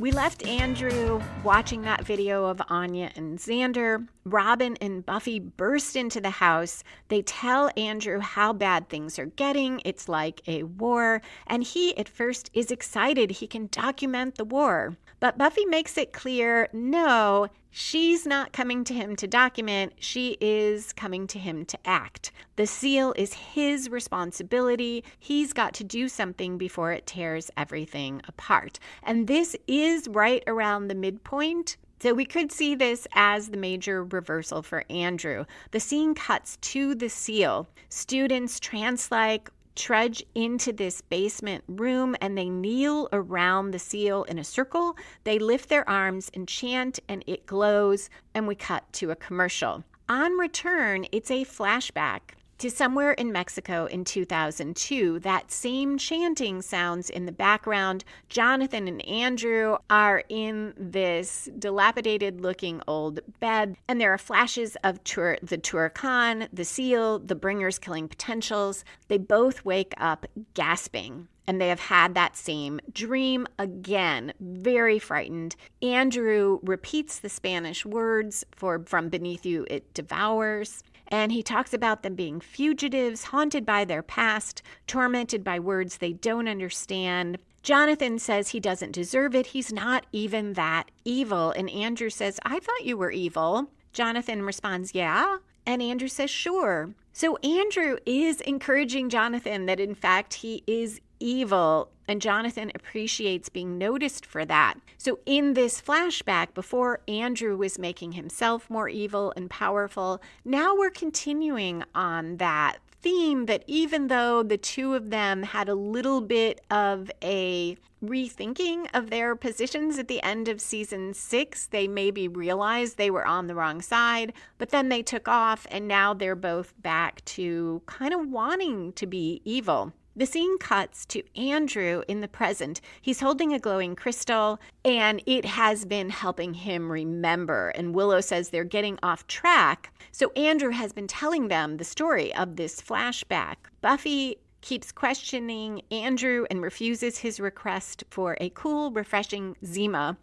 Speaker 1: We left Andrew watching that video of Anya and Xander. Robin and Buffy burst into the house. They tell Andrew how bad things are getting. It's like a war. And he, at first, is excited he can document the war. But Buffy makes it clear, no, she's not coming to him to document. She is coming to him to act. The seal is his responsibility. He's got to do something before it tears everything apart. And this is right around the midpoint. So we could see this as the major reversal for Andrew. The scene cuts to the seal. Students trance-like trudge into this basement room and they kneel around the seal in a circle. They lift their arms and chant and it glows, and we cut to a commercial. On return, it's a flashback to somewhere in Mexico in 2002. That same chanting sounds in the background. Jonathan and Andrew are in this dilapidated-looking old bed, and there are flashes of the Turcan, the seal, the bringers killing potentials. They both wake up gasping, and they have had that same dream again, very frightened. Andrew repeats the Spanish words from beneath you, it devours. And he talks about them being fugitives, haunted by their past, tormented by words they don't understand. Jonathan says he doesn't deserve it. He's not even that evil. And Andrew says, I thought you were evil. Jonathan responds, yeah. And Andrew says, sure. So Andrew is encouraging Jonathan that, in fact, he is evil, and Jonathan appreciates being noticed for that. So in this flashback, before Andrew was making himself more evil and powerful, now we're continuing on that theme that even though the two of them had a little bit of a rethinking of their positions at the end of season 6, they maybe realized they were on the wrong side, but then they took off and now they're both back to kind of wanting to be evil. The scene cuts to Andrew in the present. He's holding a glowing crystal, and it has been helping him remember. And Willow says they're getting off track. So Andrew has been telling them the story of this flashback. Buffy keeps questioning Andrew and refuses his request for a cool, refreshing Zima,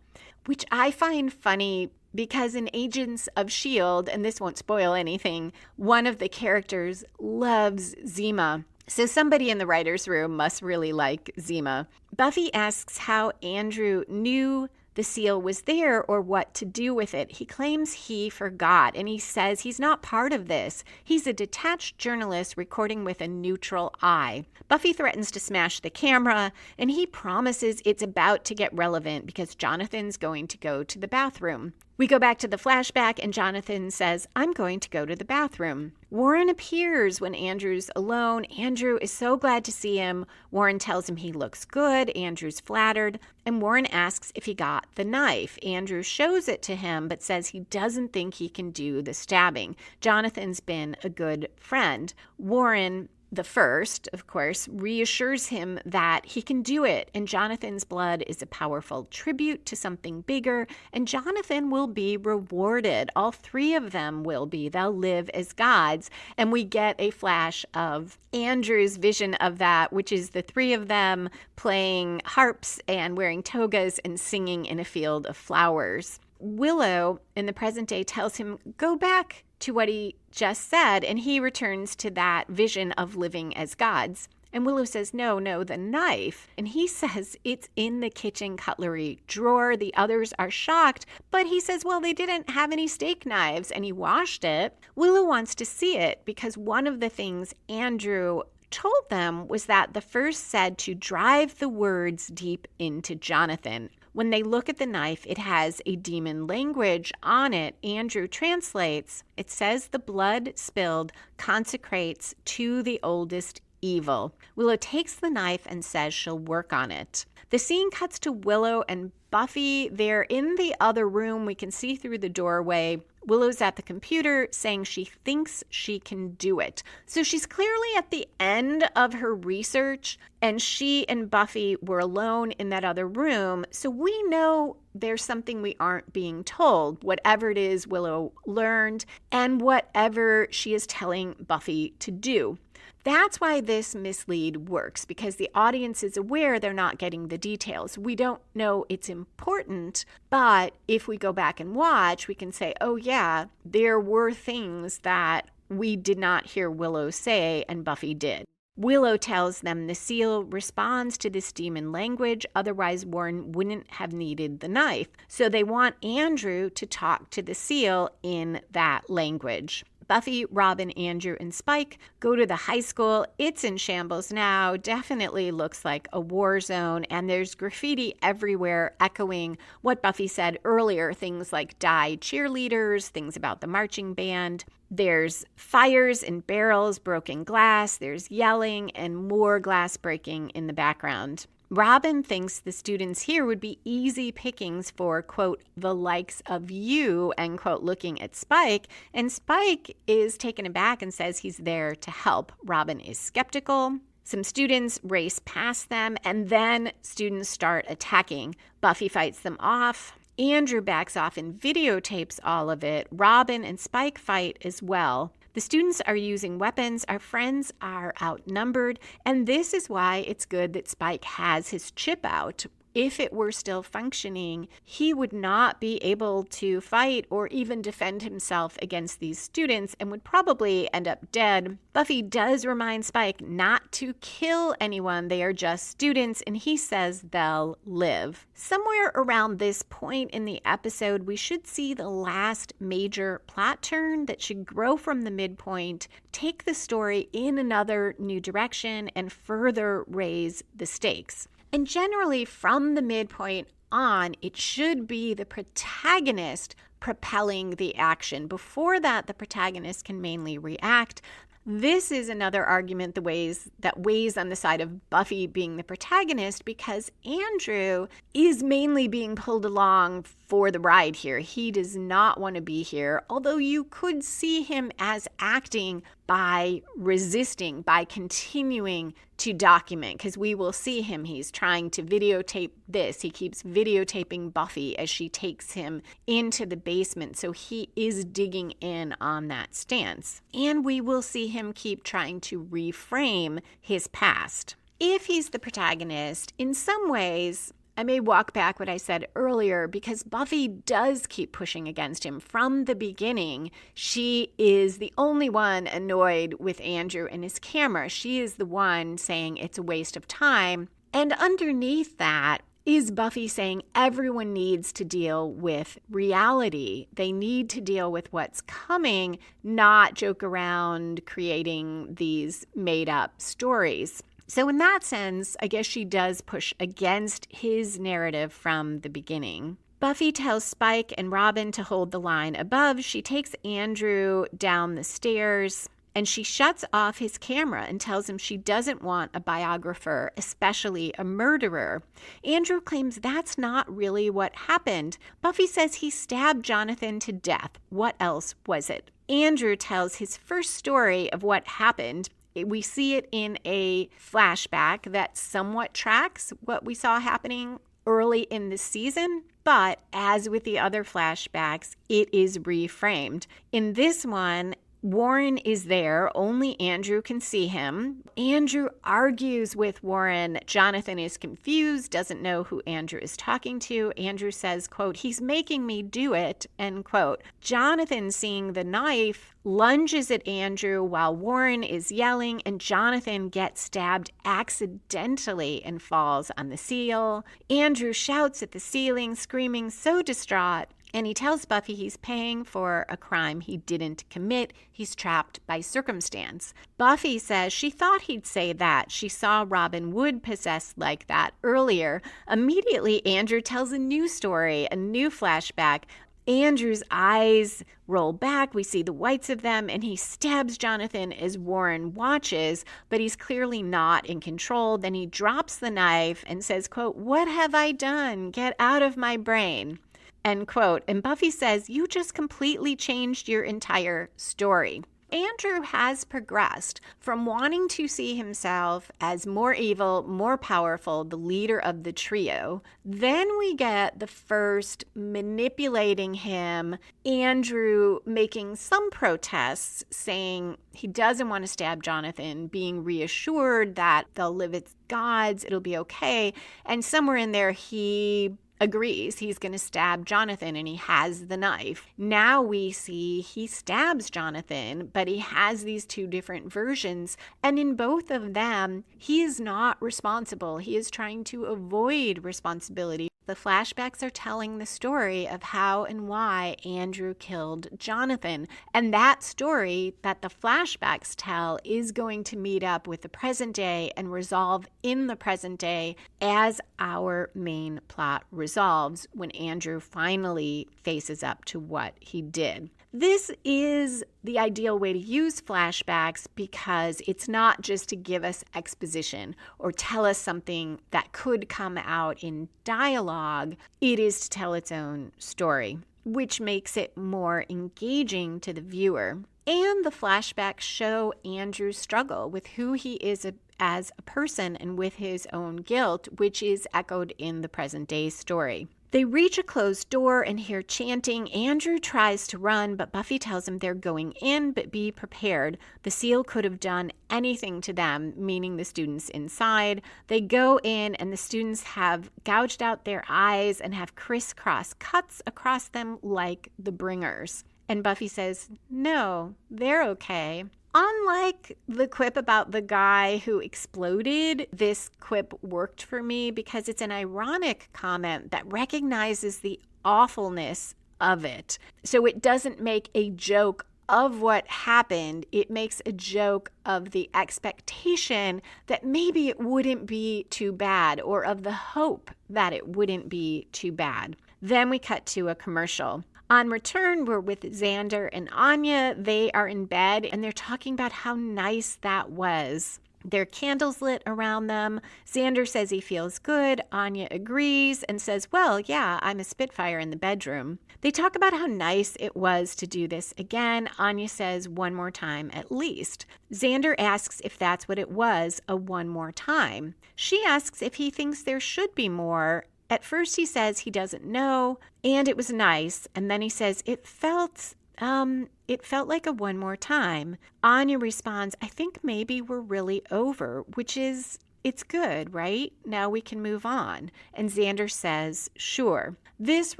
Speaker 1: which I find funny because in Agents of S.H.I.E.L.D., and this won't spoil anything, one of the characters loves Zima. So somebody in the writer's room must really like Zima. Buffy asks how Andrew knew the seal was there or what to do with it. He claims he forgot, and he says he's not part of this. He's a detached journalist recording with a neutral eye. Buffy threatens to smash the camera, and he promises it's about to get relevant because Jonathan's going to go to the bathroom. We go back to the flashback, and Jonathan says, I'm going to go to the bathroom. Warren appears when Andrew's alone. Andrew is so glad to see him. Warren tells him he looks good. Andrew's flattered, and Warren asks if he got the knife. Andrew shows it to him, but says he doesn't think he can do the stabbing. Jonathan's been a good friend. Warren the first, of course, reassures him that he can do it, and Jonathan's blood is a powerful tribute to something bigger, and Jonathan will be rewarded. All three of them will be. They'll live as gods, and we get a flash of Andrew's vision of that, which is the three of them playing harps and wearing togas and singing in a field of flowers. Willow, in the present day, tells him, go back to what he just said, and he returns to that vision of living as gods. And Willow says, no, the knife. And he says it's in the kitchen cutlery drawer. The others are shocked, but he says, well, they didn't have any steak knives, and he washed it. Willow wants to see it because one of the things Andrew told them was that the first said to drive the words deep into Jonathan. When they look at the knife, it has a demon language on it. Andrew translates. It says the blood spilled consecrates to the oldest evil. Willow takes the knife and says she'll work on it. The scene cuts to Willow and Buffy. They're in the other room. We can see through the doorway. Willow's at the computer saying she thinks she can do it. So she's clearly at the end of her research, and she and Buffy were alone in that other room. So we know there's something we aren't being told, whatever it is Willow learned and whatever she is telling Buffy to do. That's why this mislead works, because the audience is aware they're not getting the details. We don't know it's important, but if we go back and watch, we can say, oh yeah, there were things that we did not hear Willow say and Buffy did. Willow tells them the seal responds to this demon language, otherwise Warren wouldn't have needed the knife. So they want Andrew to talk to the seal in that language. Buffy, Robin, Andrew, and Spike go to the high school. It's in shambles now, definitely looks like a war zone, and there's graffiti everywhere echoing what Buffy said earlier, things like die cheerleaders, things about the marching band. There's fires in barrels, broken glass, there's yelling, and more glass breaking in the background. Robin thinks the students here would be easy pickings for, quote, the likes of you, end quote, looking at Spike. And Spike is taken aback and says he's there to help. Robin is skeptical. Some students race past them, and then students start attacking. Buffy fights them off. Andrew backs off and videotapes all of it. Robin and Spike fight as well. The students are using weapons, our friends are outnumbered, and this is why it's good that Spike has his chip out. If it were still functioning, he would not be able to fight or even defend himself against these students and would probably end up dead. Buffy does remind Spike not to kill anyone. They are just students, and he says they'll live. Somewhere around this point in the episode, we should see the last major plot turn that should grow from the midpoint, take the story in another new direction, and further raise the stakes. And generally, from the midpoint on, it should be the protagonist propelling the action. Before that, the protagonist can mainly react. This is another argument that weighs on the side of Buffy being the protagonist, because Andrew is mainly being pulled along for the ride here. He does not want to be here, although you could see him as acting by resisting, by continuing to document, because we will see him. He's trying to videotape this. He keeps videotaping Buffy as she takes him into the basement, so he is digging in on that stance. And we will see him keep trying to reframe his past. If he's the protagonist, in some ways, I may walk back what I said earlier, because Buffy does keep pushing against him from the beginning. She is the only one annoyed with Andrew and his camera. She is the one saying it's a waste of time. And underneath that is Buffy saying everyone needs to deal with reality. They need to deal with what's coming, not joke around creating these made-up stories. So in that sense, I guess she does push against his narrative from the beginning. Buffy tells Spike and Robin to hold the line above. She takes Andrew down the stairs, and she shuts off his camera and tells him she doesn't want a biographer, especially a murderer. Andrew claims that's not really what happened. Buffy says he stabbed Jonathan to death. What else was it? Andrew tells his first story of what happened, We see it in a flashback that somewhat tracks what we saw happening early in the season, but as with the other flashbacks, it is reframed. In this one, Warren is there. Only Andrew can see him. Andrew argues with Warren. Jonathan is confused, doesn't know who Andrew is talking to. Andrew says, quote, "He's making me do it," end quote. Jonathan, seeing the knife, lunges at Andrew while Warren is yelling, and Jonathan gets stabbed accidentally and falls on the seal. Andrew shouts at the ceiling, screaming, so distraught. And he tells Buffy he's paying for a crime he didn't commit. He's trapped by circumstance. Buffy says she thought he'd say that. She saw Robin Wood possessed like that earlier. Immediately, Andrew tells a new story, a new flashback. Andrew's eyes roll back. We see the whites of them, and he stabs Jonathan as Warren watches, but he's clearly not in control. Then he drops the knife and says, quote, "What have I done? Get out of my brain." End quote. And Buffy says, "You just completely changed your entire story." Andrew has progressed from wanting to see himself as more evil, more powerful, the leader of the trio. Then we get the first manipulating him, Andrew making some protests, saying he doesn't want to stab Jonathan, being reassured that they'll live as gods, it'll be okay. And somewhere in there, he agrees he's going to stab Jonathan, and he has the knife. Now we see he stabs Jonathan, but he has these two different versions, and in both of them, he is not responsible. He is trying to avoid responsibility. The flashbacks are telling the story of how and why Andrew killed Jonathan. And that story that the flashbacks tell is going to meet up with the present day and resolve in the present day as our main plot resolves when Andrew finally faces up to what he did. This is the ideal way to use flashbacks because it's not just to give us exposition or tell us something that could come out in dialogue. It is to tell its own story, which makes it more engaging to the viewer. And the flashbacks show Andrew's struggle with who he is as a person and with his own guilt, which is echoed in the present day story. They reach a closed door and hear chanting. Andrew tries to run, but Buffy tells him they're going in, but be prepared. The seal could have done anything to them, meaning the students inside. They go in, and the students have gouged out their eyes and have crisscross cuts across them like the bringers. And Buffy says, no, they're okay. Unlike the quip about the guy who exploded, this quip worked for me because it's an ironic comment that recognizes the awfulness of it. So it doesn't make a joke of what happened. It makes a joke of the expectation that maybe it wouldn't be too bad, or of the hope that it wouldn't be too bad. Then we cut to a commercial. On return, we're with Xander and Anya. They are in bed, and they're talking about how nice that was. There are candles lit around them. Xander says he feels good. Anya agrees and says, well, yeah, I'm a Spitfire in the bedroom. They talk about how nice it was to do this again. Anya says, one more time at least. Xander asks if that's what it was, a one more time. She asks if he thinks there should be more. At first he says he doesn't know, and it was nice. And then he says it felt like a one more time. Anya responds, I think maybe we're really over, which is, it's good, right? Now we can move on. And Xander says, sure. This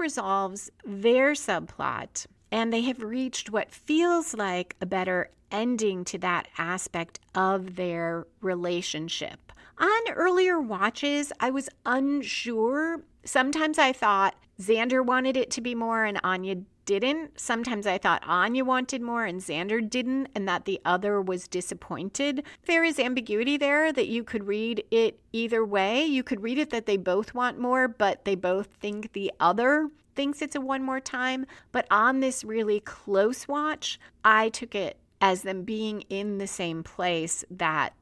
Speaker 1: resolves their subplot, and they have reached what feels like a better ending to that aspect of their relationship. On earlier watches, I was unsure. Sometimes I thought Xander wanted it to be more and Anya didn't. Sometimes I thought Anya wanted more and Xander didn't, and that the other was disappointed. There is ambiguity there that you could read it either way. You could read it that they both want more, but they both think the other thinks it's a one more time. But on this really close watch, I took it as them being in the same place, that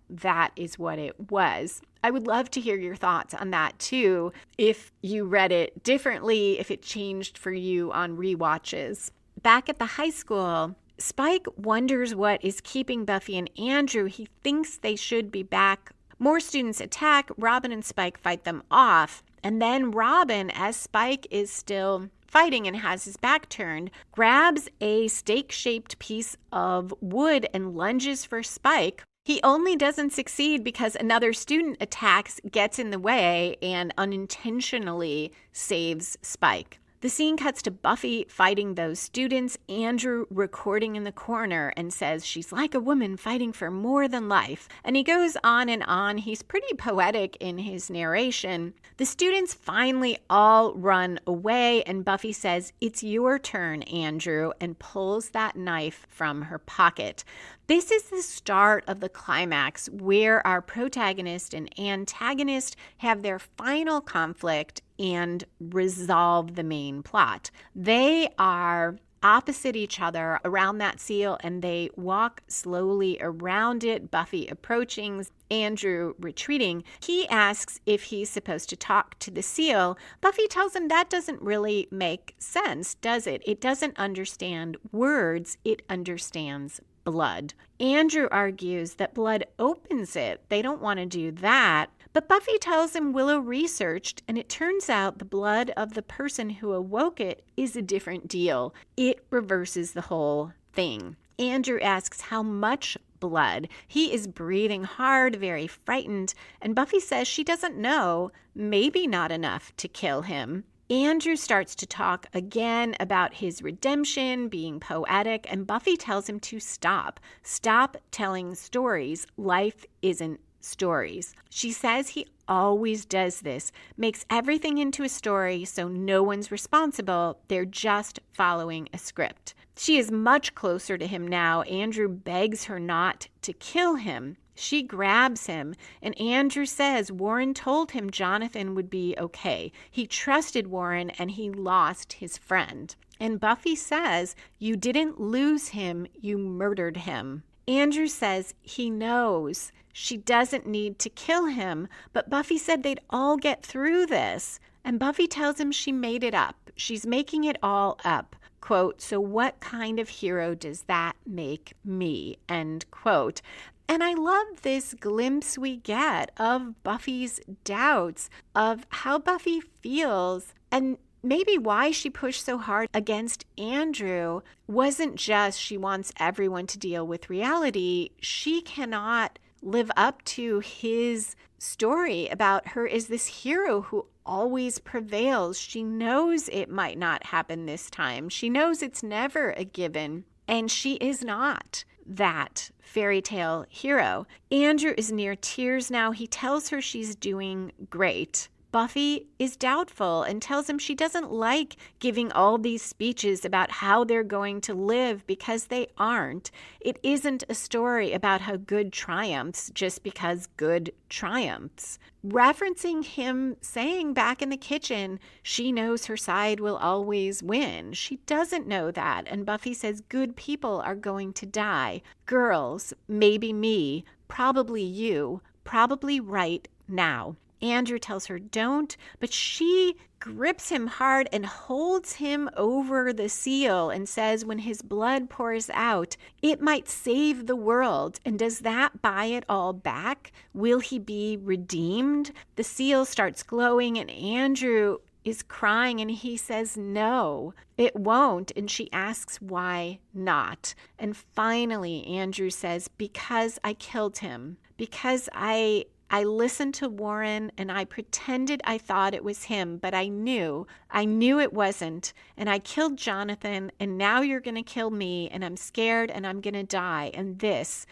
Speaker 1: is what it was. I would love to hear your thoughts on that too, if you read it differently, if it changed for you on rewatches. Back at the high school, Spike wonders what is keeping Buffy and Andrew. He thinks they should be back. More students attack. Robin and Spike fight them off. And then Robin, as Spike is still fighting and has his back turned, grabs a stake-shaped piece of wood and lunges for Spike. He only doesn't succeed because another student attacks, gets in the way, and unintentionally saves Spike. The scene cuts to Buffy fighting those students, Andrew recording in the corner and says she's like a woman fighting for more than life. And he goes on and on. He's pretty poetic in his narration. The students finally all run away, and Buffy says, "It's your turn, Andrew," and pulls that knife from her pocket. This is the start of the climax where our protagonist and antagonist have their final conflict and resolve the main plot. They are opposite each other around that seal, and they walk slowly around it, Buffy approaching, Andrew retreating. He asks if he's supposed to talk to the seal. Buffy tells him that doesn't really make sense, does it? It doesn't understand words, it understands blood. Andrew argues that blood opens it. They don't want to do that. But Buffy tells him Willow researched, and it turns out the blood of the person who awoke it is a different deal. It reverses the whole thing. Andrew asks how much blood. He is breathing hard, very frightened, and Buffy says she doesn't know, maybe not enough to kill him. Andrew starts to talk again about his redemption, being poetic, and Buffy tells him to stop. Stop telling stories. Life isn't stories. She says he always does this, makes everything into a story so no one's responsible. They're just following a script. She is much closer to him now. Andrew begs her not to kill him. She grabs him, and Andrew says Warren told him Jonathan would be okay. He trusted Warren, and he lost his friend. And Buffy says, "You didn't lose him, you murdered him." Andrew says he knows. She doesn't need to kill him, but Buffy said they'd all get through this. And Buffy tells him she made it up. She's making it all up. Quote, "So what kind of hero does that make me?" End quote. And I love this glimpse we get of Buffy's doubts, of how Buffy feels, and maybe why she pushed so hard against Andrew wasn't just she wants everyone to deal with reality. She cannot live up to his story about her as this hero who always prevails. She knows it might not happen this time. She knows it's never a given, and she is not that fairy tale hero. Andrew is near tears now. He tells her she's doing great. Buffy is doubtful and tells him she doesn't like giving all these speeches about how they're going to live because they aren't. It isn't a story about how good triumphs just because good triumphs. Referencing him saying back in the kitchen, she knows her side will always win. She doesn't know that. And Buffy says good people are going to die. Girls, maybe me, probably you, probably right now. Andrew tells her don't, but she grips him hard and holds him over the seal and says when his blood pours out, it might save the world. And does that buy it all back? Will he be redeemed? The seal starts glowing and Andrew is crying and he says no, it won't. And she asks why not. And finally, Andrew says, because I killed him, because I listened to Warren and I pretended I thought it was him, but I knew it wasn't. And I killed Jonathan, and now you're going to kill me, and I'm scared and I'm going to die. And this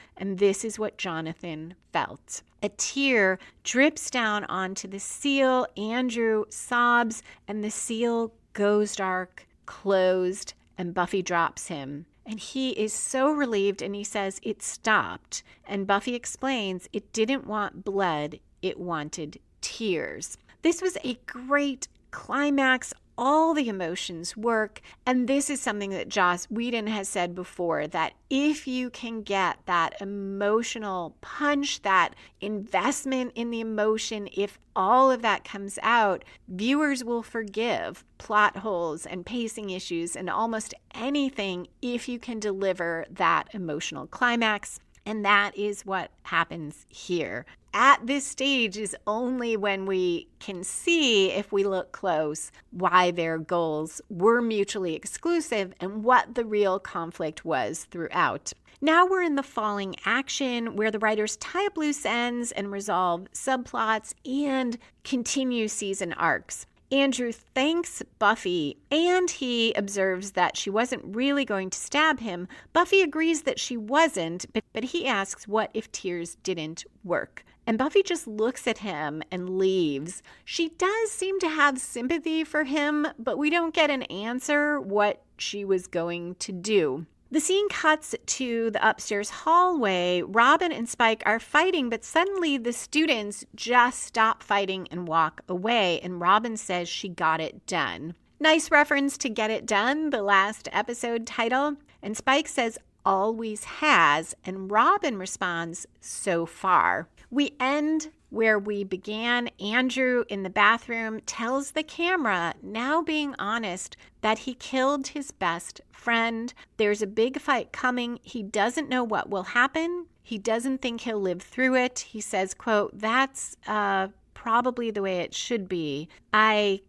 Speaker 1: is what Jonathan felt. A tear drips down onto the seal. Andrew sobs, and the seal goes dark, closed, and Buffy drops him. And he is so relieved, and he says it stopped. And Buffy explains it didn't want blood, it wanted tears. This was a great climax. all the emotions work. And this is something that Joss Whedon has said before, that if you can get that emotional punch, that investment in the emotion, if all of that comes out, viewers will forgive plot holes and pacing issues and almost anything if you can deliver that emotional climax. And that is what happens here. At this stage is only when we can see, if we look close, why their goals were mutually exclusive and what the real conflict was throughout. Now we're in the falling action, where the writers tie up loose ends and resolve subplots and continue season arcs. Andrew thanks Buffy, and he observes that she wasn't really going to stab him. Buffy agrees that she wasn't, but he asks what if tears didn't work. And Buffy just looks at him and leaves. She does seem to have sympathy for him, but we don't get an answer what she was going to do. The scene cuts to the upstairs hallway. Robin and Spike are fighting, but suddenly the students just stop fighting and walk away, and Robin says she got it done. Nice reference to Get It Done, the last episode title. And Spike says always has, and Robin responds so far. We end where we began. Andrew in the bathroom tells the camera, now being honest, that he killed his best friend. There's a big fight coming. He doesn't know what will happen. He doesn't think he'll live through it. He says, quote, that's probably the way it should be. I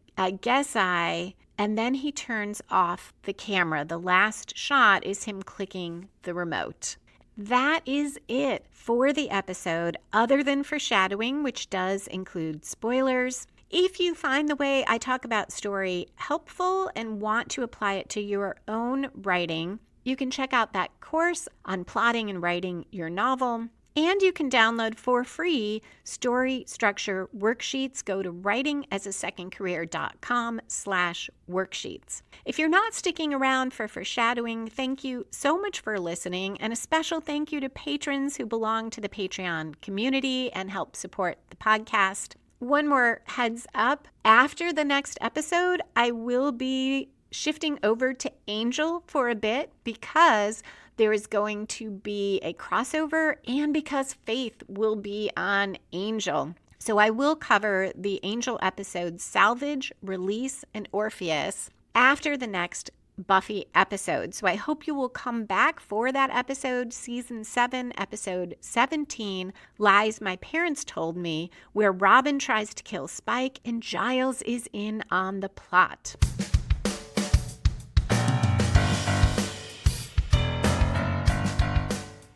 Speaker 1: guess and then he turns off the camera. The last shot is him clicking the remote. That is it for the episode, other than foreshadowing, which does include spoilers. If you find the way I talk about story helpful and want to apply it to your own writing, you can check out that course on plotting and writing your novel. And you can download for free story structure worksheets. Go to writingasasecondcareer.com/worksheets. If you're not sticking around for foreshadowing, thank you so much for listening. And a special thank you to patrons who belong to the Patreon community and help support the podcast. One more heads up. After the next episode, I will be shifting over to Angel for a bit because there is going to be a crossover and because Faith will be on Angel. So I will cover the Angel episodes Salvage, Release, and Orpheus after the next Buffy episode. So I hope you will come back for that episode, Season 7, Episode 17, Lies My Parents Told Me, where Robin tries to kill Spike and Giles is in on the plot.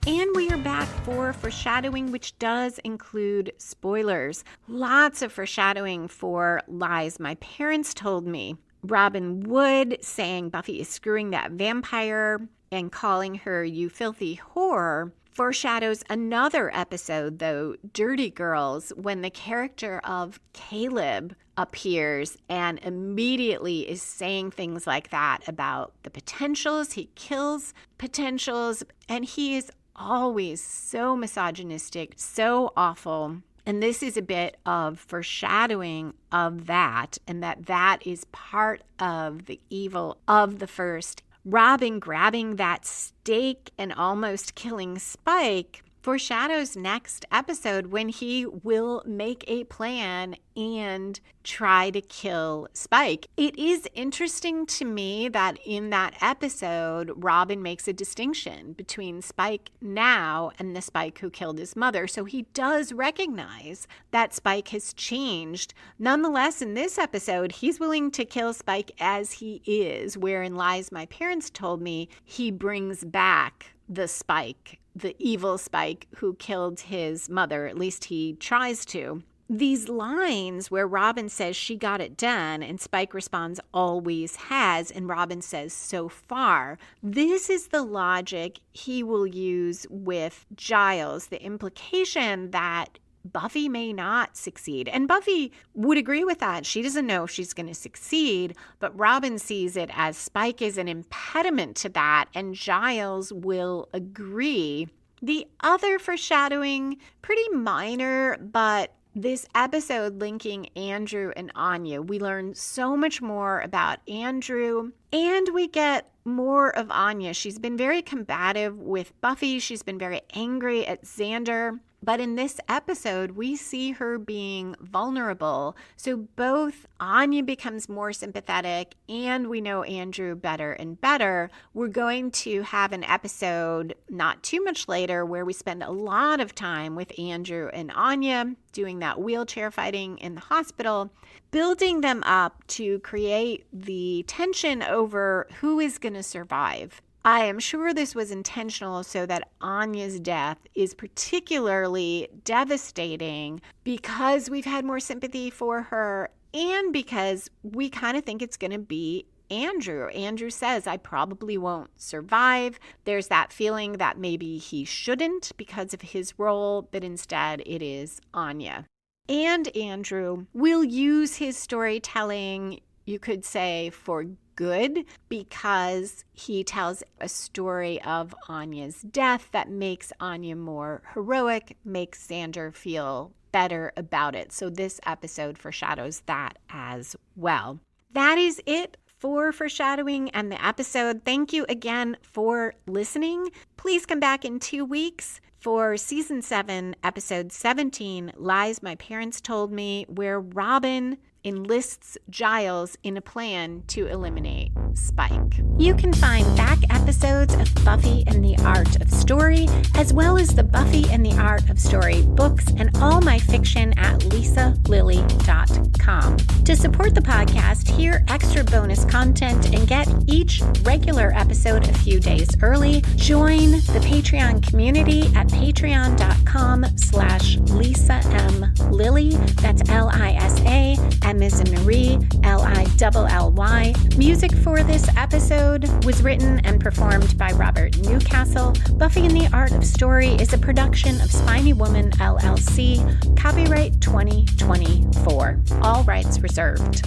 Speaker 1: And we are back for foreshadowing, which does include spoilers. Lots of foreshadowing for Lies My Parents Told Me. Robin Wood saying Buffy is screwing that vampire and calling her you filthy whore foreshadows another episode, though, Dirty Girls, when the character of Caleb appears and immediately is saying things like that about the potentials. He kills potentials, and he is always so misogynistic, so awful. And this is a bit of foreshadowing of that, and that is part of the evil of the first. Robin grabbing that stake and almost killing Spike foreshadows next episode when he will make a plan and try to kill Spike. It is interesting to me that in that episode, Robin makes a distinction between Spike now and the Spike who killed his mother. So he does recognize that Spike has changed. Nonetheless, in this episode, he's willing to kill Spike as he is, where in Lies My Parents Told Me, he brings back the Spike, the evil Spike who killed his mother. At least he tries to. These lines where Robin says she got it done and Spike responds always has, and Robin says so far. This is the logic he will use with Giles, the implication that Buffy may not succeed. And Buffy would agree with that. She doesn't know if she's going to succeed, but Robin sees it as Spike is an impediment to that, and Giles will agree. The other foreshadowing, pretty minor, but This episode linking Andrew and Anya, we learn so much more about Andrew, and we get more of Anya. She's been very combative with Buffy. She's been very angry at Xander. But in this episode, we see her being vulnerable. So both Anya becomes more sympathetic and we know Andrew better and better. We're going to have an episode not too much later where we spend a lot of time with Andrew and Anya doing that wheelchair fighting in the hospital, building them up to create the tension over who is going to survive. I am sure this was intentional so that Anya's death is particularly devastating because we've had more sympathy for her and because we kind of think it's going to be Andrew. Andrew says, I probably won't survive. There's that feeling that maybe he shouldn't because of his role, but instead it is Anya. And Andrew will use his storytelling, you could say, for good, because he tells a story of Anya's death that makes Anya more heroic, makes Xander feel better about it. So this episode foreshadows that as well. That is it for foreshadowing and the episode. Thank you again for listening. Please come back in 2 weeks for Season 7, Episode 17, Lies My Parents Told Me, where Robin enlists Giles in a plan to eliminate Spike. You can find back episodes of Buffy and the Art of Story, as well as the Buffy and the Art of Story books and all my fiction at lisalilly.com. To support the podcast, hear extra bonus content, and get each regular episode a few days early, join the Patreon community at patreon.com/LisaMLilly. That's Lisa, M as in Marie, Lilly. Music for this episode was written and performed by Robert Newcastle. Buffy and the Art of Story is a production of Spiny Woman, LLC. Copyright 2024. All rights reserved.